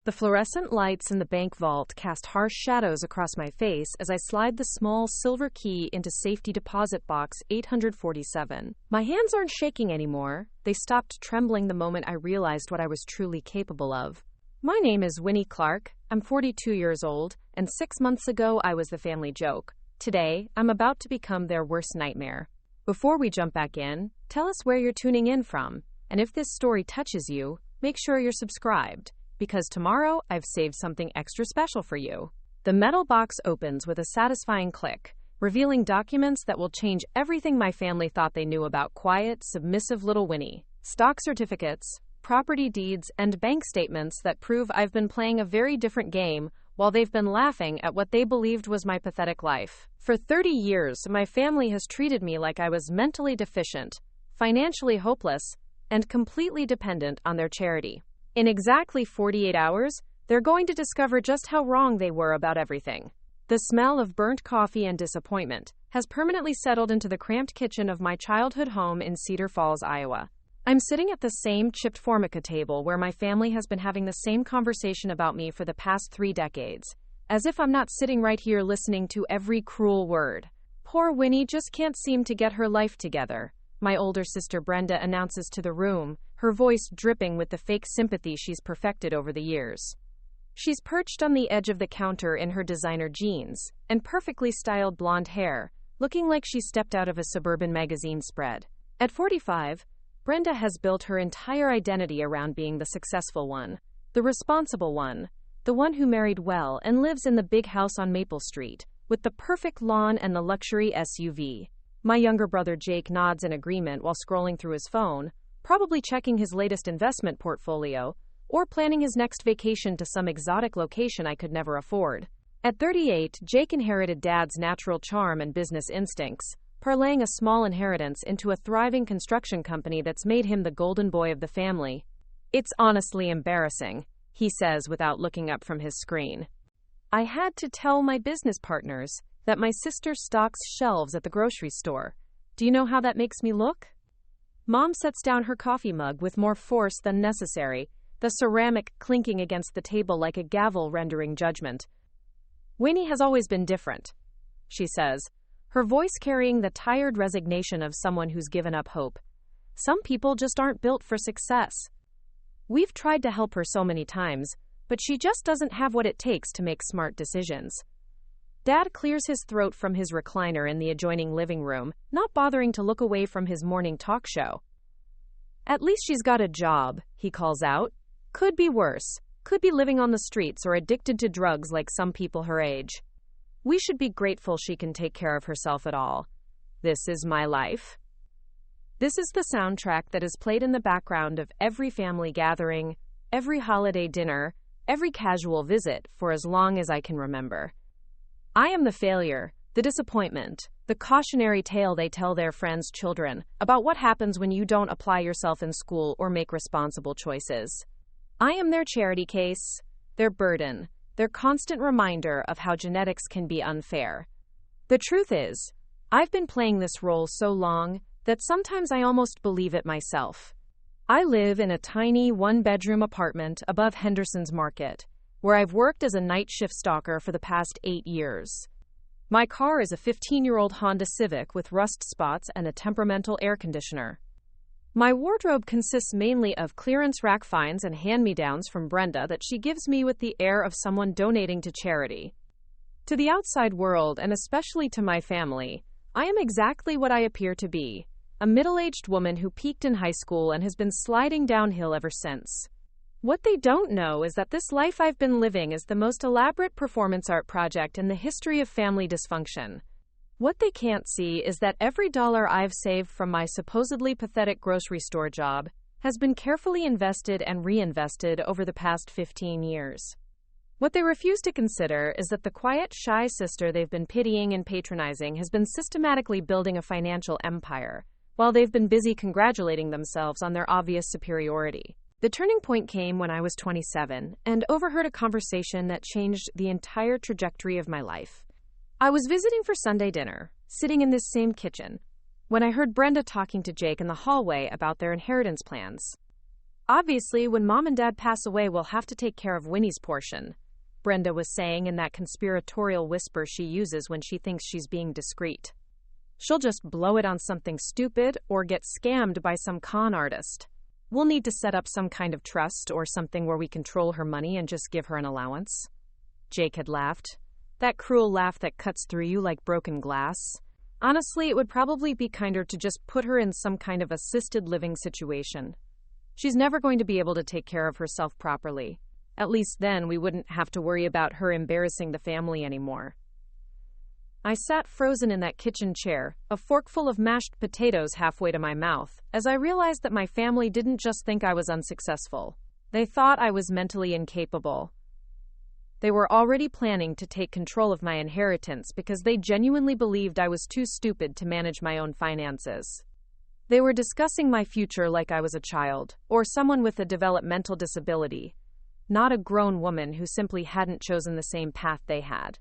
The fluorescent lights in the bank vault cast harsh shadows across my face as I slide the small silver key into safety deposit box 847. My hands aren't shaking anymore. They stopped trembling the moment I realized what I was truly capable of. My name is Winnie Clark. I'm 42 years old, and 6 months ago I was the family joke. Today, I'm about to become their worst nightmare. Before we jump back in, tell us where you're tuning in from, and if this story touches you, make sure you're subscribed, because tomorrow I've saved something extra special for you. The metal box opens with a satisfying click, revealing documents that will change everything my family thought they knew about quiet, submissive little Winnie. Stock certificates, property deeds, and bank statements that prove I've been playing a very different game while they've been laughing at what they believed was my pathetic life. For 30 years, my family has treated me like I was mentally deficient, financially hopeless, and completely dependent on their charity. In exactly 48 hours, they're going to discover just how wrong they were about everything. The smell of burnt coffee and disappointment has permanently settled into the cramped kitchen of my childhood home in Cedar Falls, Iowa. I'm sitting at the same chipped Formica table where my family has been having the same conversation about me for the past 3 decades, as if I'm not sitting right here listening to every cruel word. Poor Winnie just can't seem to get her life together, my older sister Brenda announces to the room, her voice dripping with the fake sympathy she's perfected over the years. She's perched on the edge of the counter in her designer jeans and perfectly styled blonde hair, looking like she stepped out of a Suburban magazine spread. At 45, Brenda has built her entire identity around being the successful one, the responsible one, the one who married well and lives in the big house on Maple Street, with the perfect lawn and the luxury SUV. My younger brother Jake nods in agreement while scrolling through his phone, probably checking his latest investment portfolio, or planning his next vacation to some exotic location I could never afford. At 38, Jake inherited Dad's natural charm and business instincts, parlaying a small inheritance into a thriving construction company that's made him the golden boy of the family. "It's honestly embarrassing," he says without looking up from his screen. "I had to tell my business partners that my sister stocks shelves at the grocery store. Do you know how that makes me look?" Mom sets down her coffee mug with more force than necessary, the ceramic clinking against the table like a gavel rendering judgment. "Winnie has always been different," she says, her voice carrying the tired resignation of someone who's given up hope. "Some people just aren't built for success. We've tried to help her so many times, but she just doesn't have what it takes to make smart decisions." Dad clears his throat from his recliner in the adjoining living room, not bothering to look away from his morning talk show. "At least she's got a job," he calls out. "Could be worse. Could be living on the streets or addicted to drugs like some people her age. We should be grateful she can take care of herself at all. This is my life." This is the soundtrack that is played in the background of every family gathering, every holiday dinner, every casual visit for as long as I can remember. I am the failure, the disappointment, the cautionary tale they tell their friends' children about what happens when you don't apply yourself in school or make responsible choices. I am their charity case, their burden, their constant reminder of how genetics can be unfair. The truth is, I've been playing this role so long that sometimes I almost believe it myself. I live in a tiny one-bedroom apartment above Henderson's Market, where I've worked as a night shift stalker for the past 8 years. My car is a 15-year-old Honda Civic with rust spots and a temperamental air conditioner. My wardrobe consists mainly of clearance rack finds and hand-me-downs from Brenda that she gives me with the air of someone donating to charity. To the outside world, and especially to my family, I am exactly what I appear to be, a middle-aged woman who peaked in high school and has been sliding downhill ever since. What they don't know is that this life I've been living is the most elaborate performance art project in the history of family dysfunction. What they can't see is that every dollar I've saved from my supposedly pathetic grocery store job has been carefully invested and reinvested over the past 15 years. What they refuse to consider is that the quiet, shy sister they've been pitying and patronizing has been systematically building a financial empire, while they've been busy congratulating themselves on their obvious superiority. The turning point came when I was 27 and overheard a conversation that changed the entire trajectory of my life. I was visiting for Sunday dinner, sitting in this same kitchen, when I heard Brenda talking to Jake in the hallway about their inheritance plans. Obviously, when Mom and Dad pass away, we'll have to take care of Winnie's portion, Brenda was saying in that conspiratorial whisper she uses when she thinks she's being discreet. She'll just blow it on something stupid or get scammed by some con artist. We'll need to set up some kind of trust or something where we control her money and just give her an allowance. Jake had laughed. That cruel laugh that cuts through you like broken glass. Honestly, it would probably be kinder to just put her in some kind of assisted living situation. She's never going to be able to take care of herself properly. At least then we wouldn't have to worry about her embarrassing the family anymore. I sat frozen in that kitchen chair, a forkful of mashed potatoes halfway to my mouth, as I realized that my family didn't just think I was unsuccessful. They thought I was mentally incapable. They were already planning to take control of my inheritance because they genuinely believed I was too stupid to manage my own finances. They were discussing my future like I was a child, or someone with a developmental disability, not a grown woman who simply hadn't chosen the same path they had.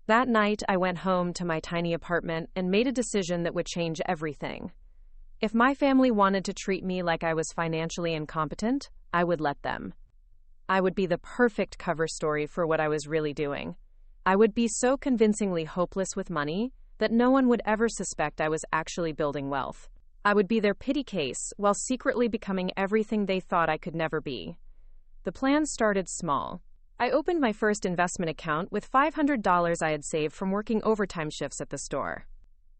That night, I went home to my tiny apartment and made a decision that would change everything. If my family wanted to treat me like I was financially incompetent, I would let them. I would be the perfect cover story for what I was really doing. I would be so convincingly hopeless with money that no one would ever suspect I was actually building wealth. I would be their pity case while secretly becoming everything they thought I could never be. The plan started small. I opened my first investment account with $500 I had saved from working overtime shifts at the store.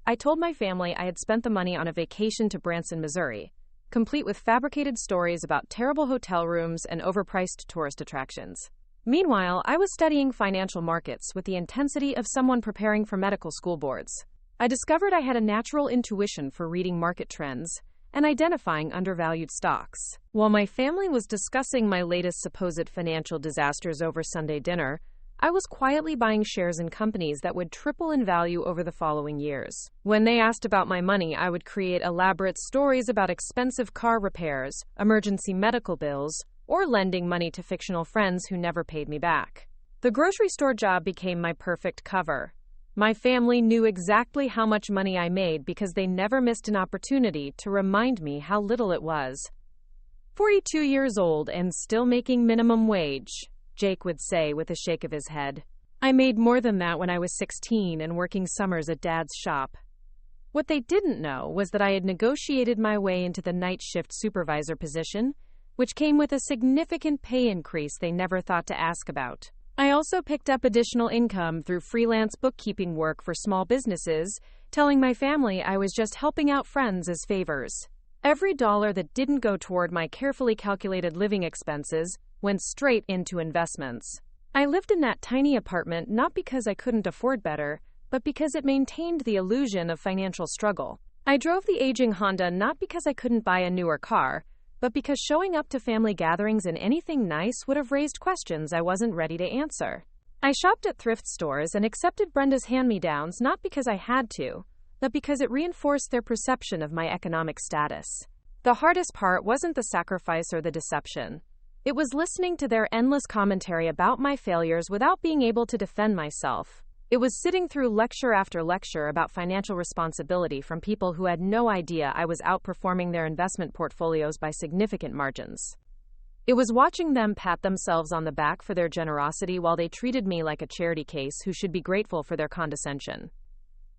I told my family I had spent the money on a vacation to Branson, Missouri, complete with fabricated stories about terrible hotel rooms and overpriced tourist attractions. Meanwhile, I was studying financial markets with the intensity of someone preparing for medical school boards. I discovered I had a natural intuition for reading market trends and identifying undervalued stocks. While my family was discussing my latest supposed financial disasters over Sunday dinner, I was quietly buying shares in companies that would triple in value over the following years. When they asked about my money, I would create elaborate stories about expensive car repairs, emergency medical bills, or lending money to fictional friends who never paid me back. The grocery store job became my perfect cover. My family knew exactly how much money I made because they never missed an opportunity to remind me how little it was. 42 years old and still making minimum wage, Jake would say with a shake of his head. I made more than that when I was 16 and working summers at Dad's shop. What they didn't know was that I had negotiated my way into the night shift supervisor position, which came with a significant pay increase they never thought to ask about. I also picked up additional income through freelance bookkeeping work for small businesses, telling my family I was just helping out friends as favors. Every dollar that didn't go toward my carefully calculated living expenses went straight into investments. I lived in that tiny apartment not because I couldn't afford better, but because it maintained the illusion of financial struggle. I drove the aging Honda not because I couldn't buy a newer car, but because showing up to family gatherings in anything nice would have raised questions I wasn't ready to answer. I shopped at thrift stores and accepted Brenda's hand-me-downs not because I had to, but because it reinforced their perception of my economic status. The hardest part wasn't the sacrifice or the deception. It was listening to their endless commentary about my failures without being able to defend myself. It was sitting through lecture after lecture about financial responsibility from people who had no idea I was outperforming their investment portfolios by significant margins. It was watching them pat themselves on the back for their generosity while they treated me like a charity case who should be grateful for their condescension.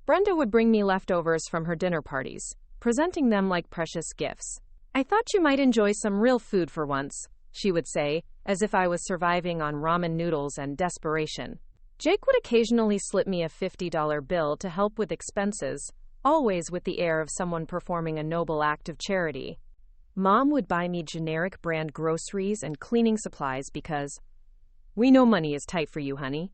Brenda would bring me leftovers from her dinner parties, presenting them like precious gifts. "I thought you might enjoy some real food for once," she would say, as if I was surviving on ramen noodles and desperation. Jake would occasionally slip me a $50 bill to help with expenses, always with the air of someone performing a noble act of charity. Mom would buy me generic brand groceries and cleaning supplies because, "We know money is tight for you, honey."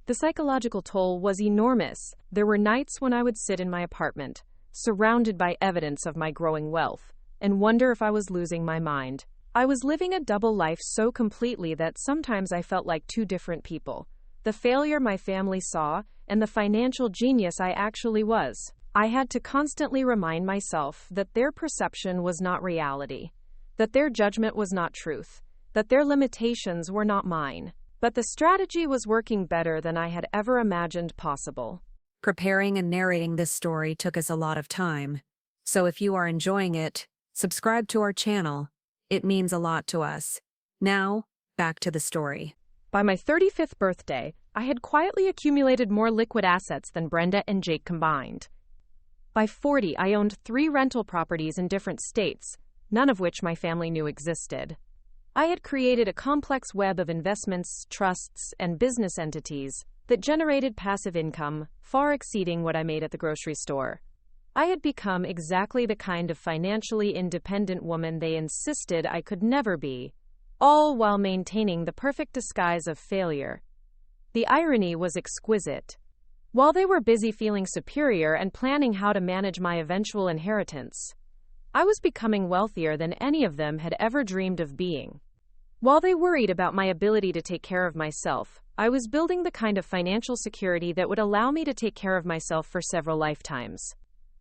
The psychological toll was enormous. There were nights when I would sit in my apartment, surrounded by evidence of my growing wealth, and wonder if I was losing my mind. I was living a double life so completely that sometimes I felt like two different people. The failure my family saw, and the financial genius I actually was. I had to constantly remind myself that their perception was not reality, that their judgment was not truth, that their limitations were not mine. But the strategy was working better than I had ever imagined possible. Preparing and narrating this story took us a lot of time. So if you are enjoying it, subscribe to our channel, It means a lot to us. Now, back to the story. By my 35th birthday, I had quietly accumulated more liquid assets than Brenda and Jake combined. By 40, I owned 3 rental properties in different states, none of which my family knew existed. I had created a complex web of investments, trusts, and business entities that generated passive income far exceeding what I made at the grocery store. I had become exactly the kind of financially independent woman they insisted I could never be, all while maintaining the perfect disguise of failure. The irony was exquisite. While they were busy feeling superior and planning how to manage my eventual inheritance, I was becoming wealthier than any of them had ever dreamed of being. While they worried about my ability to take care of myself, I was building the kind of financial security that would allow me to take care of myself for several lifetimes.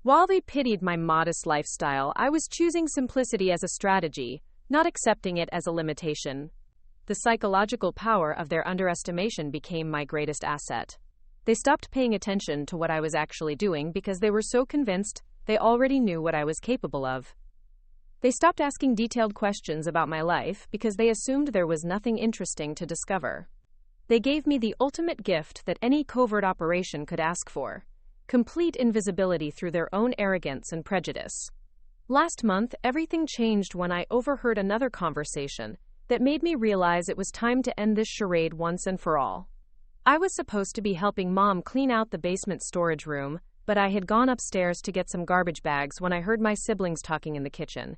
While they pitied my modest lifestyle, I was choosing simplicity as a strategy, not accepting it as a limitation. The psychological power of their underestimation became my greatest asset. They stopped paying attention to what I was actually doing because they were so convinced they already knew what I was capable of. They stopped asking detailed questions about my life because they assumed there was nothing interesting to discover. They gave me the ultimate gift that any covert operation could ask for: complete invisibility through their own arrogance and prejudice. Last month, everything changed when I overheard another conversation that made me realize it was time to end this charade once and for all. I was supposed to be helping Mom clean out the basement storage room, but I had gone upstairs to get some garbage bags when I heard my siblings talking in the kitchen.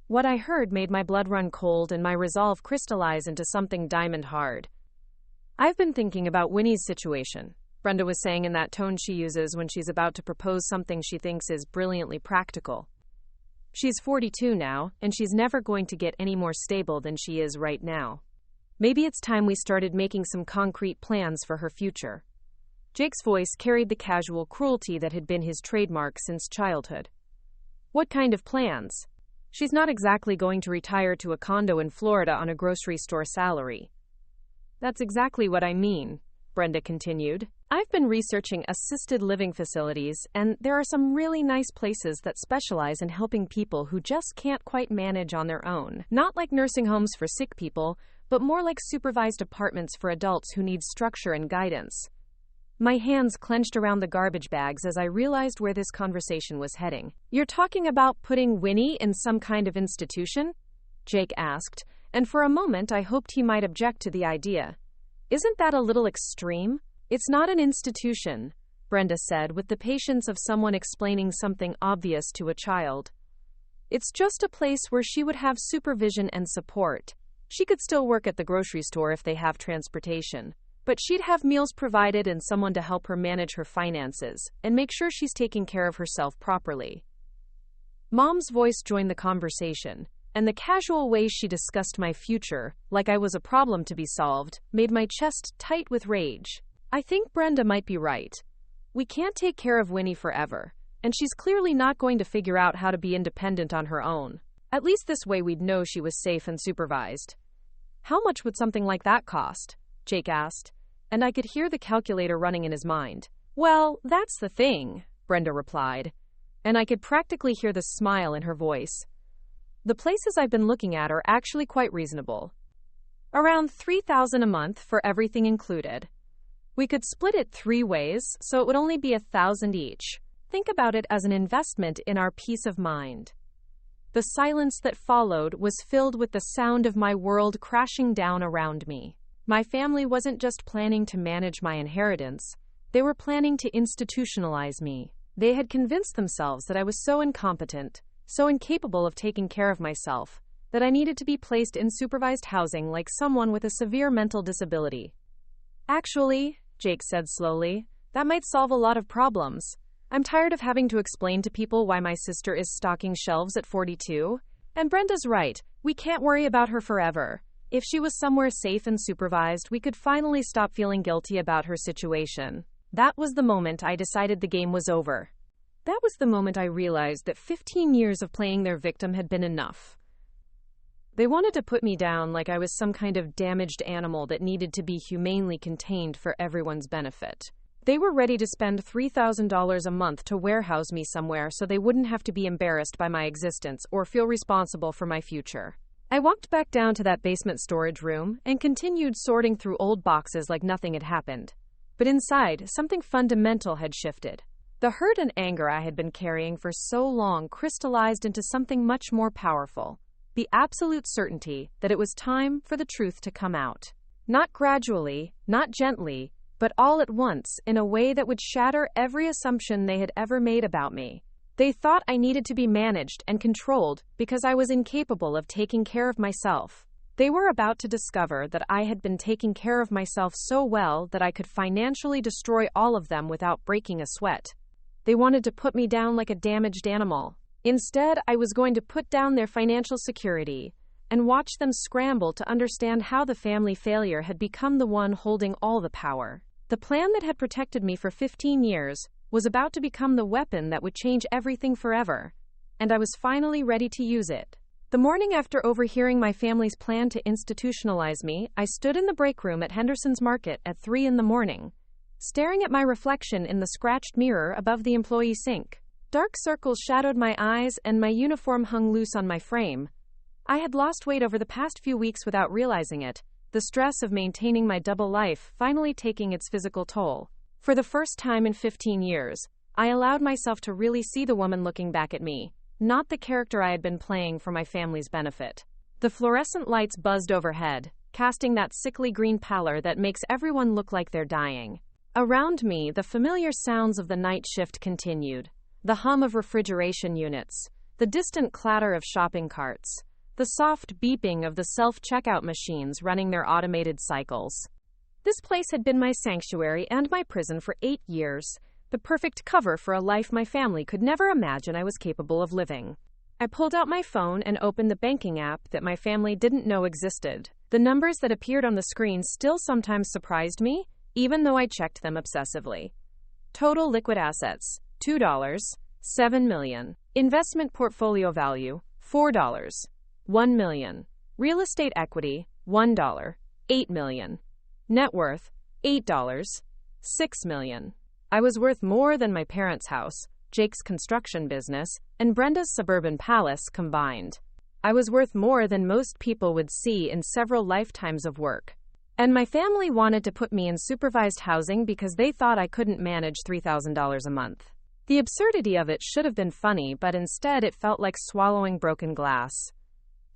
What I heard made my blood run cold and my resolve crystallize into something diamond hard. "I've been thinking about Winnie's situation," Brenda was saying in that tone she uses when she's about to propose something she thinks is brilliantly practical. She's 42 now, and she's never going to get any more stable than she is right now. Maybe it's time we started making some concrete plans for her future. Jake's voice carried the casual cruelty that had been his trademark since childhood. "What kind of plans? She's not exactly going to retire to a condo in Florida on a grocery store salary." "That's exactly what I mean," Brenda continued. "I've been researching assisted living facilities, and there are some really nice places that specialize in helping people who just can't quite manage on their own. Not like nursing homes for sick people, but more like supervised apartments for adults who need structure and guidance." My hands clenched around the garbage bags as I realized where this conversation was heading. "You're talking about putting Winnie in some kind of institution?" Jake asked, and for a moment I hoped he might object to the idea. "Isn't that a little extreme?" "It's not an institution," Brenda said with the patience of someone explaining something obvious to a child. "It's just a place where she would have supervision and support. She could still work at the grocery store if they have transportation, but she'd have meals provided and someone to help her manage her finances and make sure she's taking care of herself properly." Mom's voice joined the conversation, and the casual way she discussed my future, like I was a problem to be solved, made my chest tight with rage. "I think Brenda might be right. We can't take care of Winnie forever, and she's clearly not going to figure out how to be independent on her own. At least this way we'd know she was safe and supervised." "How much would something like that cost?" Jake asked, and I could hear the calculator running in his mind. "Well, that's the thing," Brenda replied, and I could practically hear the smile in her voice. "The places I've been looking at are actually quite reasonable. Around $3,000 a month for everything included. We could split it 3 ways, so it would only be $1,000 each. Think about it as an investment in our peace of mind." The silence that followed was filled with the sound of my world crashing down around me. My family wasn't just planning to manage my inheritance, they were planning to institutionalize me. They had convinced themselves that I was so incompetent, so incapable of taking care of myself, that I needed to be placed in supervised housing like someone with a severe mental disability. "Actually," Jake said slowly, "that might solve a lot of problems. I'm tired of having to explain to people why my sister is stocking shelves at 42. And Brenda's right, we can't worry about her forever. If she was somewhere safe and supervised, we could finally stop feeling guilty about her situation." That was the moment I decided the game was over. That was the moment I realized that 15 years of playing their victim had been enough. They wanted to put me down like I was some kind of damaged animal that needed to be humanely contained for everyone's benefit. They were ready to spend $3,000 a month to warehouse me somewhere so they wouldn't have to be embarrassed by my existence or feel responsible for my future. I walked back down to that basement storage room and continued sorting through old boxes like nothing had happened. But inside, something fundamental had shifted. The hurt and anger I had been carrying for so long crystallized into something much more powerful. The absolute certainty that it was time for the truth to come out. Not gradually, not gently, but all at once, in a way that would shatter every assumption they had ever made about me. They thought I needed to be managed and controlled because I was incapable of taking care of myself. They were about to discover that I had been taking care of myself so well that I could financially destroy all of them without breaking a sweat. They wanted to put me down like a damaged animal. Instead, I was going to put down their financial security and watch them scramble to understand how the family failure had become the one holding all the power. The plan that had protected me for 15 years was about to become the weapon that would change everything forever, and I was finally ready to use it. The morning after overhearing my family's plan to institutionalize me, I stood in the break room at Henderson's Market at 3 a.m, staring at my reflection in the scratched mirror above the employee sink. Dark circles shadowed my eyes and my uniform hung loose on my frame. I had lost weight over the past few weeks without realizing it, the stress of maintaining my double life finally taking its physical toll. For the first time in 15 years, I allowed myself to really see the woman looking back at me, not the character I had been playing for my family's benefit. The fluorescent lights buzzed overhead, casting that sickly green pallor that makes everyone look like they're dying. Around me, the familiar sounds of the night shift continued. The hum of refrigeration units, the distant clatter of shopping carts, the soft beeping of the self-checkout machines running their automated cycles. This place had been my sanctuary and my prison for 8 years, the perfect cover for a life my family could never imagine I was capable of living. I pulled out my phone and opened the banking app that my family didn't know existed. The numbers that appeared on the screen still sometimes surprised me, even though I checked them obsessively. Total liquid assets, $2, 7 million. Investment portfolio value, $4. 1 million. Real estate equity, $1, 8 million. Net worth, $8, 6 million. I was worth more than my parents' house, Jake's construction business, and Brenda's suburban palace combined. I was worth more than most people would see in several lifetimes of work. And my family wanted to put me in supervised housing because they thought I couldn't manage $3,000 a month. The absurdity of it should have been funny, but instead it felt like swallowing broken glass.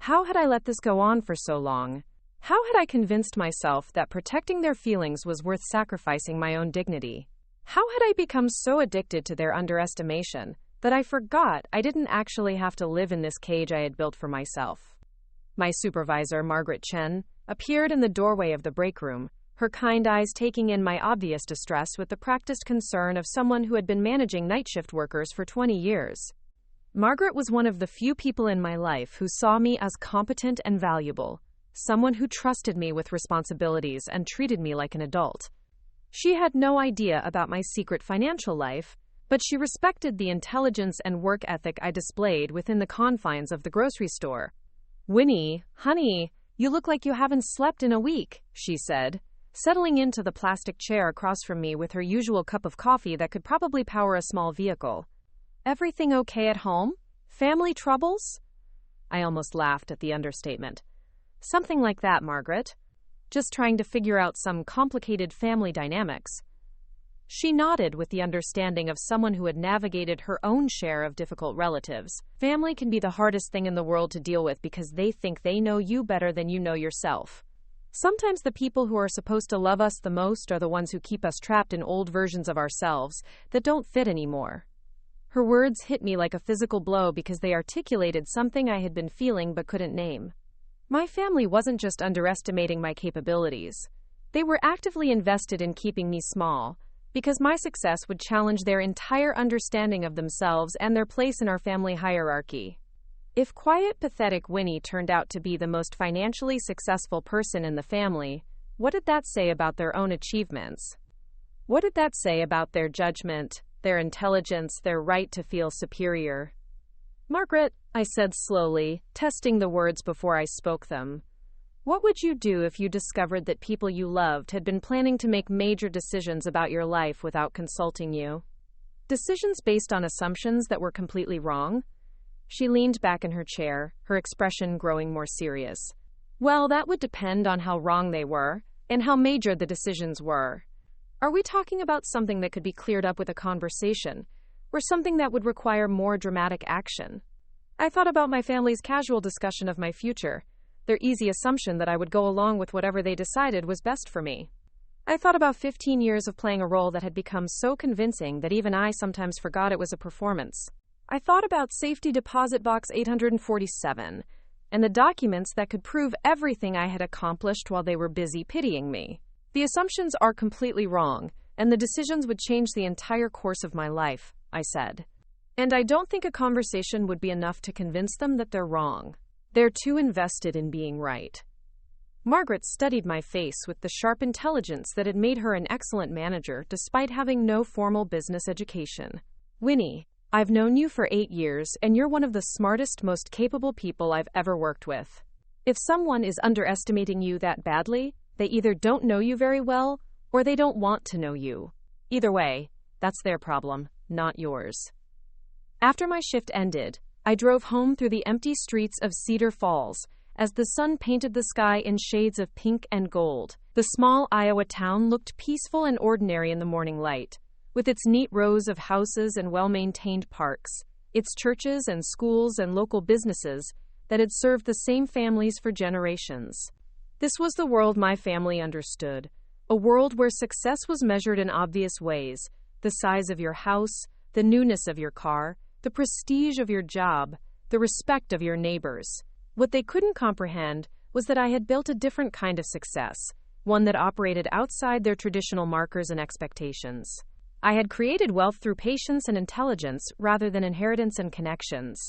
How had I let this go on for so long? How had I convinced myself that protecting their feelings was worth sacrificing my own dignity? How had I become so addicted to their underestimation that I forgot I didn't actually have to live in this cage I had built for myself? My supervisor, Margaret Chen, appeared in the doorway of the break room, her kind eyes taking in my obvious distress with the practiced concern of someone who had been managing night shift workers for 20 years. Margaret was one of the few people in my life who saw me as competent and valuable, someone who trusted me with responsibilities and treated me like an adult. She had no idea about my secret financial life, but she respected the intelligence and work ethic I displayed within the confines of the grocery store. "Winnie, honey, you look like you haven't slept in a week," she said, settling into the plastic chair across from me with her usual cup of coffee that could probably power a small vehicle. "Everything okay at home? Family troubles?" I almost laughed at the understatement. "Something like that, Margaret. Just trying to figure out some complicated family dynamics." She nodded with the understanding of someone who had navigated her own share of difficult relatives. Family can be the hardest thing in the world to deal with because they think they know you better than you know yourself. Sometimes the people who are supposed to love us the most are the ones who keep us trapped in old versions of ourselves that don't fit anymore. Her words hit me like a physical blow because they articulated something I had been feeling but couldn't name. My family wasn't just underestimating my capabilities. They were actively invested in keeping me small, because my success would challenge their entire understanding of themselves and their place in our family hierarchy. If quiet, pathetic Winnie turned out to be the most financially successful person in the family, what did that say about their own achievements? What did that say about their judgment, their intelligence, their right to feel superior? "Margaret," I said slowly, testing the words before I spoke them. What would you do if you discovered that people you loved had been planning to make major decisions about your life without consulting you? Decisions based on assumptions that were completely wrong? She leaned back in her chair, her expression growing more serious. Well, that would depend on how wrong they were, and how major the decisions were. Are we talking about something that could be cleared up with a conversation, or something that would require more dramatic action? I thought about my family's casual discussion of my future, their easy assumption that I would go along with whatever they decided was best for me. I thought about 15 years of playing a role that had become so convincing that even I sometimes forgot it was a performance. I thought about safety deposit box 847 and the documents that could prove everything I had accomplished while they were busy pitying me. The assumptions are completely wrong, and the decisions would change the entire course of my life, I said. And I don't think a conversation would be enough to convince them that they're wrong. They're too invested in being right. Margaret studied my face with the sharp intelligence that had made her an excellent manager despite having no formal business education. Winnie, I've known you for 8 years, and you're one of the smartest, most capable people I've ever worked with. If someone is underestimating you that badly, they either don't know you very well, or they don't want to know you. Either way, that's their problem, not yours. After my shift ended, I drove home through the empty streets of Cedar Falls as the sun painted the sky in shades of pink and gold. The small Iowa town looked peaceful and ordinary in the morning light, with its neat rows of houses and well-maintained parks, its churches and schools and local businesses that had served the same families for generations. This was the world my family understood, a world where success was measured in obvious ways: the size of your house, the newness of your car, the prestige of your job, the respect of your neighbors. What they couldn't comprehend was that I had built a different kind of success, one that operated outside their traditional markers and expectations. I had created wealth through patience and intelligence rather than inheritance and connections.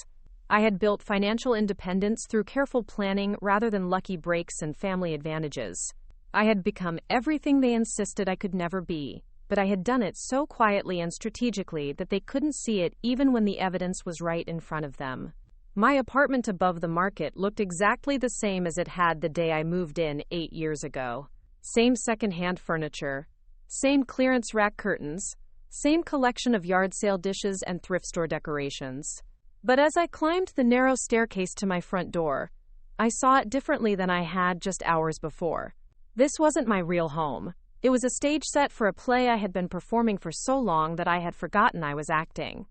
I had built financial independence through careful planning rather than lucky breaks and family advantages. I had become everything they insisted I could never be, but I had done it so quietly and strategically that they couldn't see it even when the evidence was right in front of them. My apartment above the market looked exactly the same as it had the day I moved in 8 years ago. Same second-hand furniture, same clearance rack curtains, same collection of yard sale dishes and thrift store decorations. But as I climbed the narrow staircase to my front door, I saw it differently than I had just hours before. This wasn't my real home. It was a stage set for a play I had been performing for so long that I had forgotten I was acting.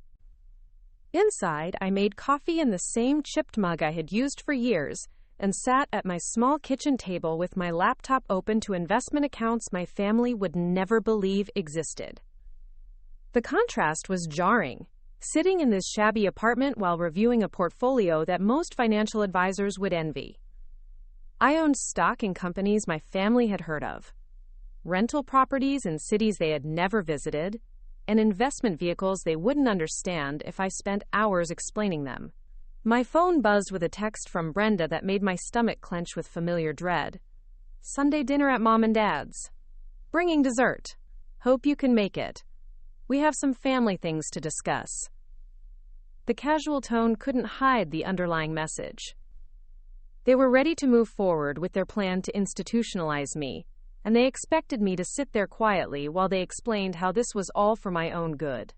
Inside, I made coffee in the same chipped mug I had used for years and sat at my small kitchen table with my laptop open to investment accounts my family would never believe existed. The contrast was jarring, sitting in this shabby apartment while reviewing a portfolio that most financial advisors would envy. I owned stock in companies my family had heard of, rental properties in cities they had never visited, and investment vehicles they wouldn't understand if I spent hours explaining them. My phone buzzed with a text from Brenda that made my stomach clench with familiar dread. Sunday dinner at Mom and Dad's. Bringing dessert. Hope you can make it. We have some family things to discuss. The casual tone couldn't hide the underlying message. They were ready to move forward with their plan to institutionalize me, and they expected me to sit there quietly while they explained how this was all for my own good.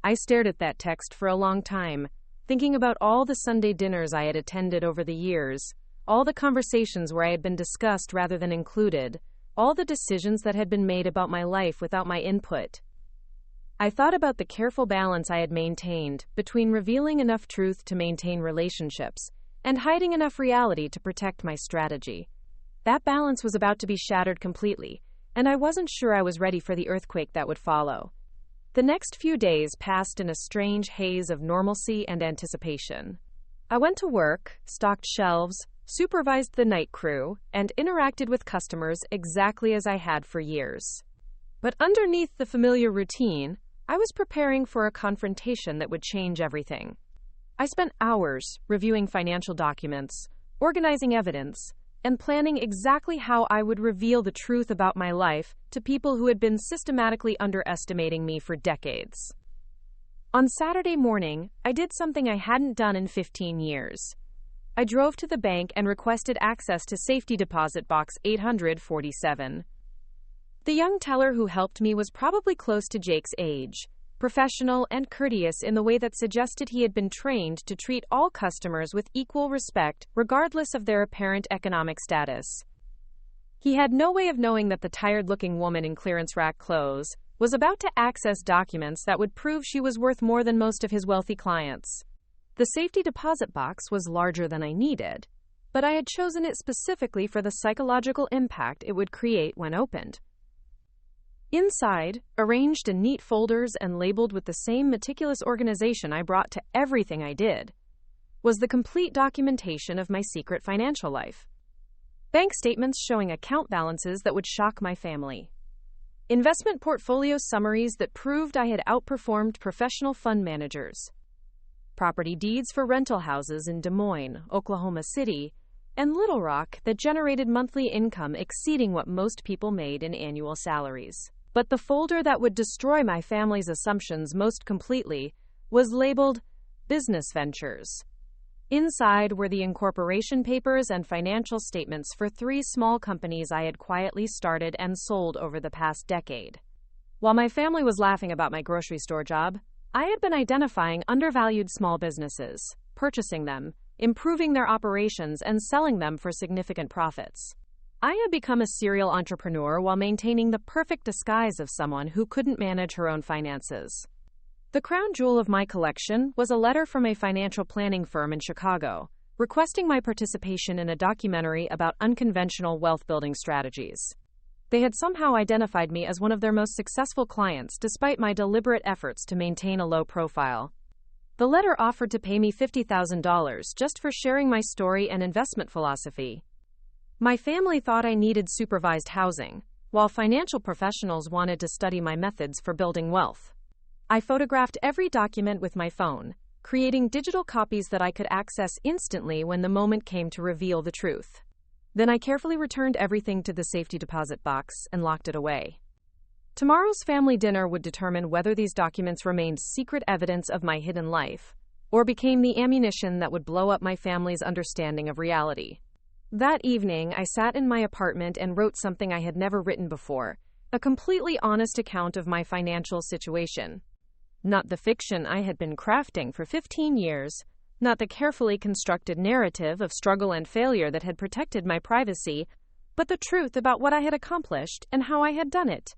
I stared at that text for a long time, thinking about all the Sunday dinners I had attended over the years, all the conversations where I had been discussed rather than included, all the decisions that had been made about my life without my input. I thought about the careful balance I had maintained between revealing enough truth to maintain relationships and hiding enough reality to protect my strategy. That balance was about to be shattered completely, and I wasn't sure I was ready for the earthquake that would follow. The next few days passed in a strange haze of normalcy and anticipation. I went to work, stocked shelves, supervised the night crew, and interacted with customers exactly as I had for years. But underneath the familiar routine, I was preparing for a confrontation that would change everything. I spent hours reviewing financial documents, organizing evidence, and planning exactly how I would reveal the truth about my life to people who had been systematically underestimating me for decades. On Saturday morning, I did something I hadn't done in 15 years. I drove to the bank and requested access to safety deposit box 847. The young teller who helped me was probably close to Jake's age, professional and courteous in the way that suggested he had been trained to treat all customers with equal respect, regardless of their apparent economic status. He had no way of knowing that the tired-looking woman in clearance rack clothes was about to access documents that would prove she was worth more than most of his wealthy clients. The safety deposit box was larger than I needed, but I had chosen it specifically for the psychological impact it would create when opened. Inside, arranged in neat folders and labeled with the same meticulous organization I brought to everything I did, was the complete documentation of my secret financial life. Bank statements showing account balances that would shock my family. Investment portfolio summaries that proved I had outperformed professional fund managers. Property deeds for rental houses in Des Moines, Oklahoma City, and Little Rock that generated monthly income exceeding what most people made in annual salaries. But the folder that would destroy my family's assumptions most completely was labeled Business Ventures. Inside were the incorporation papers and financial statements for 3 small companies I had quietly started and sold over the past decade. While my family was laughing about my grocery store job, I had been identifying undervalued small businesses, purchasing them, improving their operations, and selling them for significant profits. I had become a serial entrepreneur while maintaining the perfect disguise of someone who couldn't manage her own finances. The crown jewel of my collection was a letter from a financial planning firm in Chicago, requesting my participation in a documentary about unconventional wealth-building strategies. They had somehow identified me as one of their most successful clients despite my deliberate efforts to maintain a low profile. The letter offered to pay me $50,000 just for sharing my story and investment philosophy. My family thought I needed supervised housing, while financial professionals wanted to study my methods for building wealth. I photographed every document with my phone, creating digital copies that I could access instantly when the moment came to reveal the truth. Then I carefully returned everything to the safety deposit box and locked it away. Tomorrow's family dinner would determine whether these documents remained secret evidence of my hidden life, or became the ammunition that would blow up my family's understanding of reality. That evening, I sat in my apartment and wrote something I had never written before, a completely honest account of my financial situation. Not the fiction I had been crafting for 15 years, not the carefully constructed narrative of struggle and failure that had protected my privacy, but the truth about what I had accomplished and how I had done it.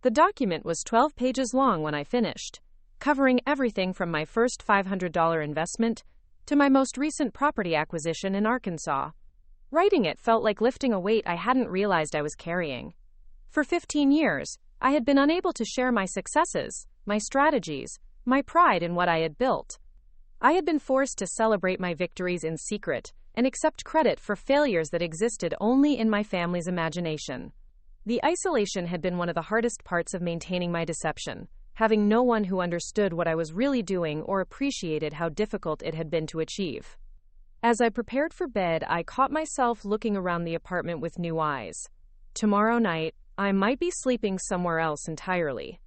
The document was 12 pages long when I finished, covering everything from my first $500 investment to my most recent property acquisition in Arkansas. Writing it felt like lifting a weight I hadn't realized I was carrying. For 15 years, I had been unable to share my successes, my strategies, my pride in what I had built. I had been forced to celebrate my victories in secret and accept credit for failures that existed only in my family's imagination. The isolation had been one of the hardest parts of maintaining my deception, having no one who understood what I was really doing or appreciated how difficult it had been to achieve. As I prepared for bed, I caught myself looking around the apartment with new eyes. Tomorrow night, I might be sleeping somewhere else entirely.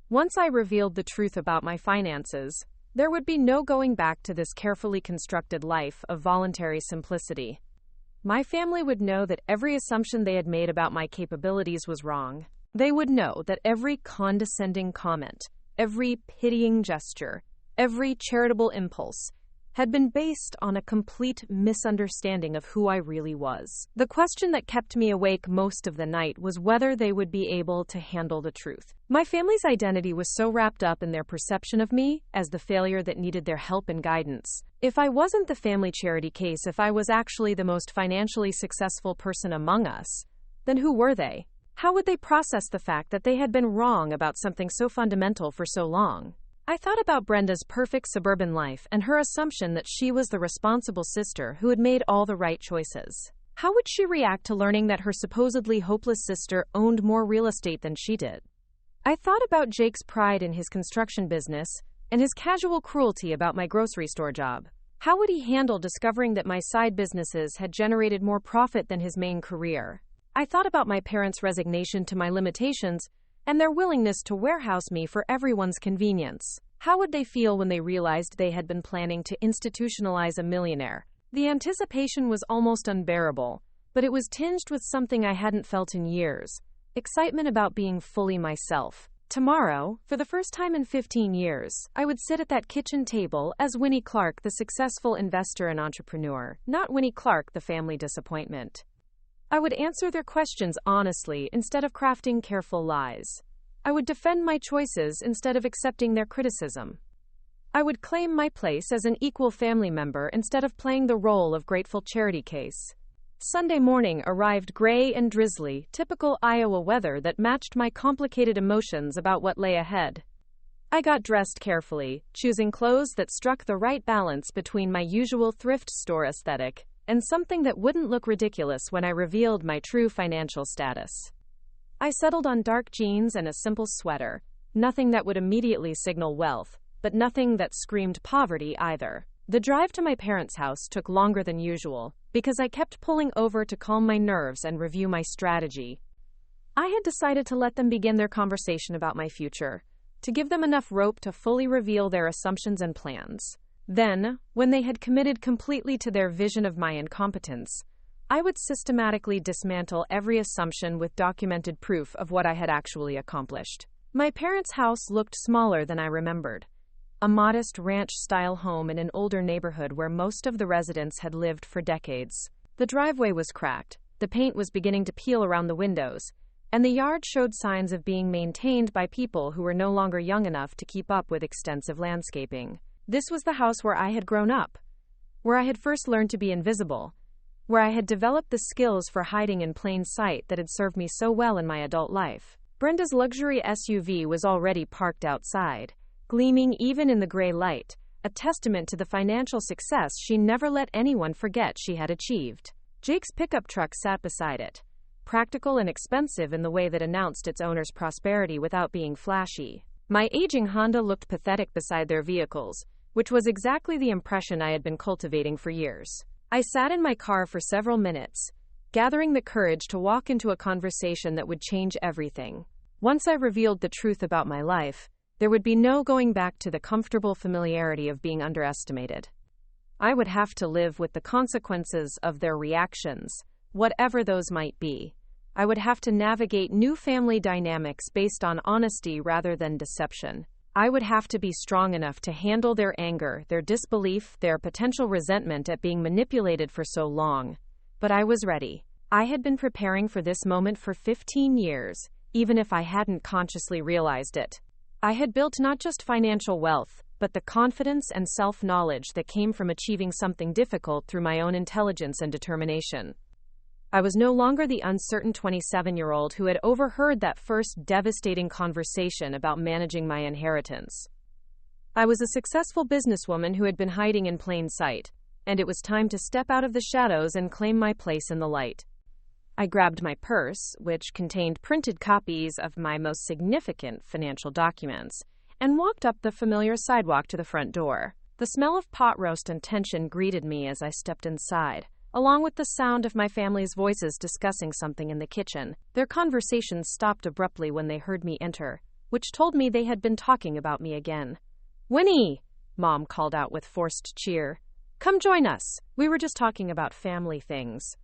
Once I revealed the truth about my finances, there would be no going back to this carefully constructed life of voluntary simplicity. My family would know that every assumption they had made about my capabilities was wrong. They would know that every condescending comment, every pitying gesture, every charitable impulse had been based on a complete misunderstanding of who I really was. The question that kept me awake most of the night was whether they would be able to handle the truth. My family's identity was so wrapped up in their perception of me as the failure that needed their help and guidance. If I wasn't the family charity case, if I was actually the most financially successful person among us, then who were they? How would they process the fact that they had been wrong about something so fundamental for so long? I thought about Brenda's perfect suburban life and her assumption that she was the responsible sister who had made all the right choices. How would she react to learning that her supposedly hopeless sister owned more real estate than she did? I thought about Jake's pride in his construction business and his casual cruelty about my grocery store job. How would he handle discovering that my side businesses had generated more profit than his main career? I thought about my parents' resignation to my limitations and their willingness to warehouse me for everyone's convenience. How would they feel when they realized they had been planning to institutionalize a millionaire, The anticipation was almost unbearable, but it was tinged with something I hadn't felt in years: excitement about being fully myself. Tomorrow, for the first time in 15 years, I would sit at that kitchen table as Winnie Clark, the successful investor and entrepreneur, not Winnie Clark, the family disappointment. I would answer their questions honestly instead of crafting careful lies. I would defend my choices instead of accepting their criticism. I would claim my place as an equal family member instead of playing the role of grateful charity case. Sunday morning arrived gray and drizzly, typical Iowa weather that matched my complicated emotions about what lay ahead. I got dressed carefully, choosing clothes that struck the right balance between my usual thrift store aesthetic and something that wouldn't look ridiculous when I revealed my true financial status. I settled on dark jeans and a simple sweater, nothing that would immediately signal wealth, but nothing that screamed poverty either. The drive to my parents' house took longer than usual, because I kept pulling over to calm my nerves and review my strategy. I had decided to let them begin their conversation about my future, to give them enough rope to fully reveal their assumptions and plans. Then, when they had committed completely to their vision of my incompetence, I would systematically dismantle every assumption with documented proof of what I had actually accomplished. My parents' house looked smaller than I remembered. A modest ranch-style home in an older neighborhood where most of the residents had lived for decades. The driveway was cracked, the paint was beginning to peel around the windows, and the yard showed signs of being maintained by people who were no longer young enough to keep up with extensive landscaping. This was the house where I had grown up, where I had first learned to be invisible, where I had developed the skills for hiding in plain sight that had served me so well in my adult life. Brenda's luxury SUV was already parked outside, gleaming even in the gray light, a testament to the financial success she never let anyone forget she had achieved. Jake's pickup truck sat beside it, practical and expensive in the way that announced its owner's prosperity without being flashy. My aging Honda looked pathetic beside their vehicles, which was exactly the impression I had been cultivating for years. I sat in my car for several minutes, gathering the courage to walk into a conversation that would change everything. Once I revealed the truth about my life, there would be no going back to the comfortable familiarity of being underestimated. I would have to live with the consequences of their reactions, whatever those might be. I would have to navigate new family dynamics based on honesty rather than deception. I would have to be strong enough to handle their anger, their disbelief, their potential resentment at being manipulated for so long. But I was ready. I had been preparing for this moment for 15 years, even if I hadn't consciously realized it. I had built not just financial wealth, but the confidence and self-knowledge that came from achieving something difficult through my own intelligence and determination. I was no longer the uncertain 27-year-old who had overheard that first devastating conversation about managing my inheritance. I was a successful businesswoman who had been hiding in plain sight, and it was time to step out of the shadows and claim my place in the light. I grabbed my purse, which contained printed copies of my most significant financial documents, and walked up the familiar sidewalk to the front door. The smell of pot roast and tension greeted me as I stepped inside, along with the sound of my family's voices discussing something in the kitchen. Their conversations stopped abruptly when they heard me enter, which told me they had been talking about me again. "Winnie!" Mom called out with forced cheer. "Come join us. We were just talking about family things."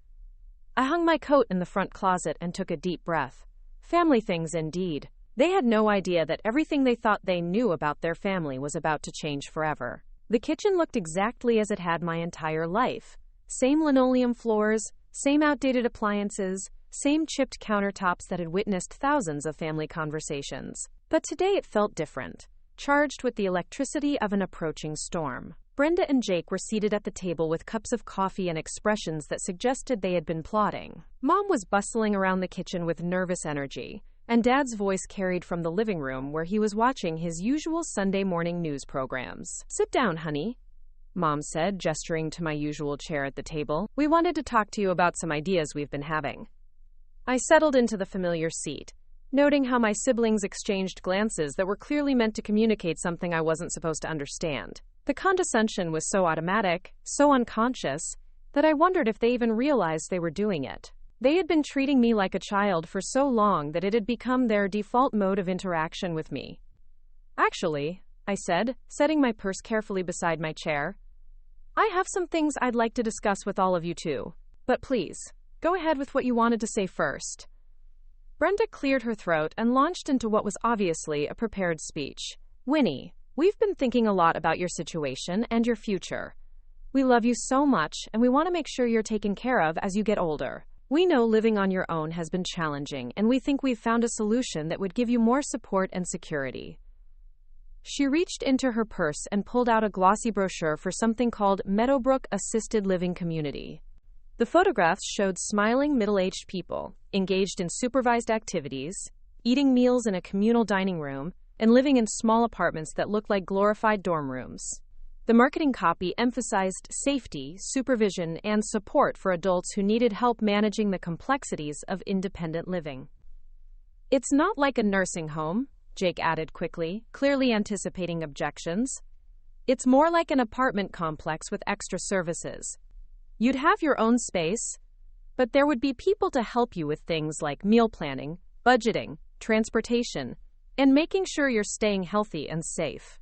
I hung my coat in the front closet and took a deep breath. Family things indeed. They had no idea that everything they thought they knew about their family was about to change forever. The kitchen looked exactly as it had my entire life. Same linoleum floors, same outdated appliances, same chipped countertops that had witnessed thousands of family conversations. But today it felt different, charged with the electricity of an approaching storm. Brenda and Jake were seated at the table with cups of coffee and expressions that suggested they had been plotting. Mom was bustling around the kitchen with nervous energy, and Dad's voice carried from the living room where he was watching his usual Sunday morning news programs. "Sit down, honey," Mom said, gesturing to my usual chair at the table. "We wanted to talk to you about some ideas we've been having." I settled into the familiar seat, noting how my siblings exchanged glances that were clearly meant to communicate something I wasn't supposed to understand. The condescension was so automatic, so unconscious, that I wondered if they even realized they were doing it. They had been treating me like a child for so long that it had become their default mode of interaction with me. "Actually," I said, setting my purse carefully beside my chair, I have some things I'd like to discuss with all of you too. But please, go ahead with what you wanted to say first. Brenda cleared her throat and launched into what was obviously a prepared speech. Winnie, we've been thinking a lot about your situation and your future. We love you so much, and we want to make sure you're taken care of as you get older. We know living on your own has been challenging, and we think we've found a solution that would give you more support and security. She reached into her purse and pulled out a glossy brochure for something called Meadowbrook Assisted Living Community. The photographs showed smiling middle-aged people, engaged in supervised activities, eating meals in a communal dining room, and living in small apartments that looked like glorified dorm rooms. The marketing copy emphasized safety, supervision, and support for adults who needed help managing the complexities of independent living. It's not like a nursing home, Jake added quickly, clearly anticipating objections. It's more like an apartment complex with extra services. You'd have your own space, but there would be people to help you with things like meal planning, budgeting, transportation, and making sure you're staying healthy and safe.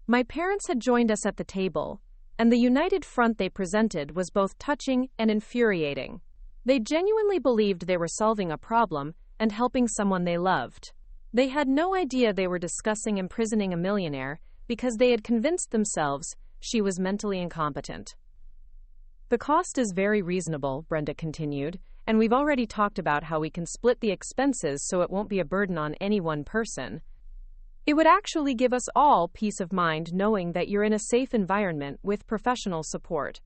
My parents had joined us at the table, and the united front they presented was both touching and infuriating. They genuinely believed they were solving a problem and helping someone they loved. They had no idea they were discussing imprisoning a millionaire because they had convinced themselves she was mentally incompetent. The cost is very reasonable, Brenda continued, and we've already talked about how we can split the expenses so it won't be a burden on any one person. It would actually give us all peace of mind knowing that you're in a safe environment with professional support.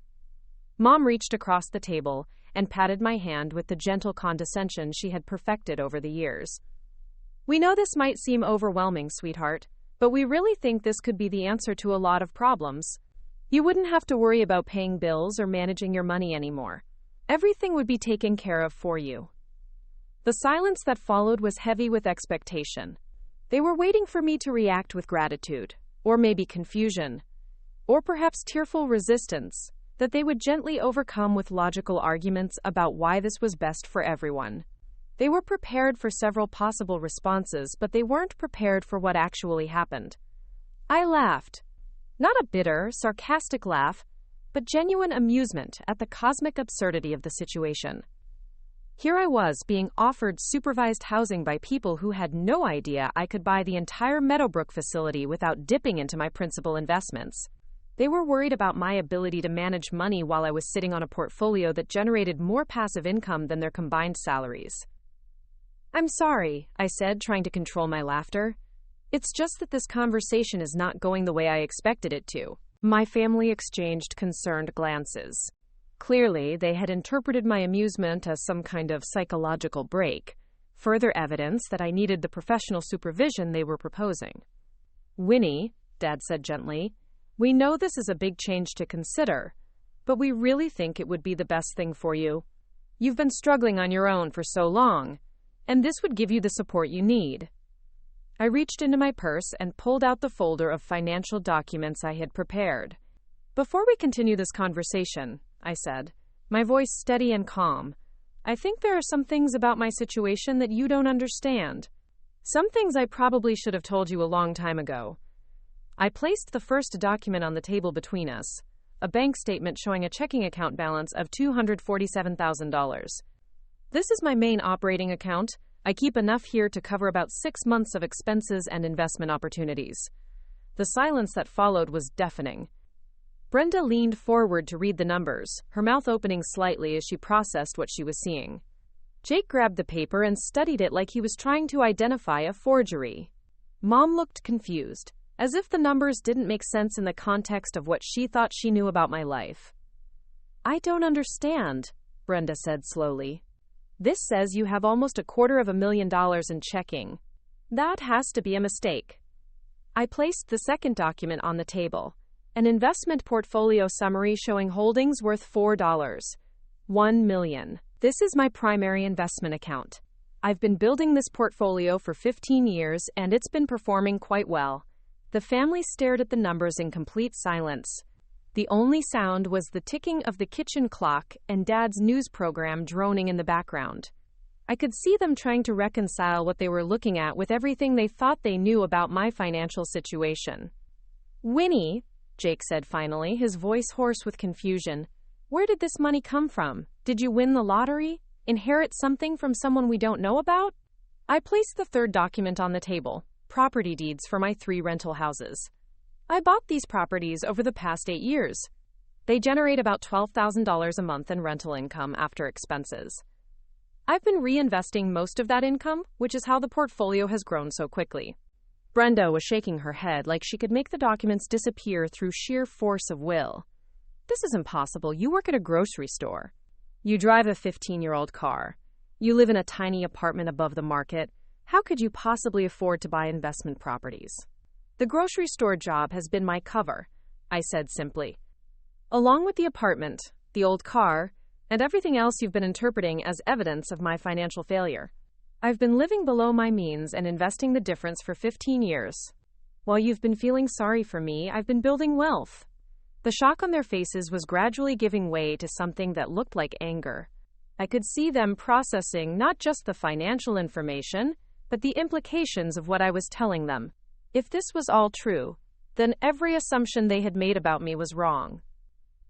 Mom reached across the table and patted my hand with the gentle condescension she had perfected over the years. We know this might seem overwhelming, sweetheart, but we really think this could be the answer to a lot of problems. You wouldn't have to worry about paying bills or managing your money anymore. Everything would be taken care of for you. The silence that followed was heavy with expectation. They were waiting for me to react with gratitude, or maybe confusion, or perhaps tearful resistance, that they would gently overcome with logical arguments about why this was best for everyone. They were prepared for several possible responses, but they weren't prepared for what actually happened. I laughed. Not a bitter, sarcastic laugh, but genuine amusement at the cosmic absurdity of the situation. Here I was being offered supervised housing by people who had no idea I could buy the entire Meadowbrook facility without dipping into my principal investments. They were worried about my ability to manage money while I was sitting on a portfolio that generated more passive income than their combined salaries. I'm sorry, I said, trying to control my laughter. It's just that this conversation is not going the way I expected it to. My family exchanged concerned glances. Clearly, they had interpreted my amusement as some kind of psychological break, further evidence that I needed the professional supervision they were proposing. Winnie, Dad said gently, we know this is a big change to consider, but we really think it would be the best thing for you. You've been struggling on your own for so long, and this would give you the support you need. I reached into my purse and pulled out the folder of financial documents I had prepared. Before we continue this conversation, I said, my voice steady and calm, I think there are some things about my situation that you don't understand. Some things I probably should have told you a long time ago. I placed the first document on the table between us, a bank statement showing a checking account balance of $247,000. This is my main operating account. I keep enough here to cover about 6 months of expenses and investment opportunities. The silence that followed was deafening. Brenda leaned forward to read the numbers, her mouth opening slightly as she processed what she was seeing. Jake grabbed the paper and studied it like he was trying to identify a forgery. Mom looked confused, as if the numbers didn't make sense in the context of what she thought she knew about my life. I don't understand, Brenda said slowly. This says you have almost $250,000 in checking. That has to be a mistake. I placed the second document on the table. An investment portfolio summary showing holdings worth $1 million. This is my primary investment account. I've been building this portfolio for 15 years and it's been performing quite well. The family stared at the numbers in complete silence. The only sound was the ticking of the kitchen clock and Dad's news program droning in the background. I could see them trying to reconcile what they were looking at with everything they thought they knew about my financial situation. Winnie, Jake said finally, his voice hoarse with confusion. Where did this money come from? Did you win the lottery? Inherit something from someone we don't know about? I placed the third document on the table, property deeds for my 3 rental houses. I bought these properties over the past 8 years. They generate about $12,000 a month in rental income after expenses. I've been reinvesting most of that income, which is how the portfolio has grown so quickly. Brenda was shaking her head like she could make the documents disappear through sheer force of will. This is impossible. You work at a grocery store. You drive a 15-year-old car. You live in a tiny apartment above the market. How could you possibly afford to buy investment properties? The grocery store job has been my cover, I said simply. Along with the apartment, the old car, and everything else you've been interpreting as evidence of my financial failure. I've been living below my means and investing the difference for 15 years. While you've been feeling sorry for me, I've been building wealth. The shock on their faces was gradually giving way to something that looked like anger. I could see them processing not just the financial information, but the implications of what I was telling them. If this was all true, then every assumption they had made about me was wrong.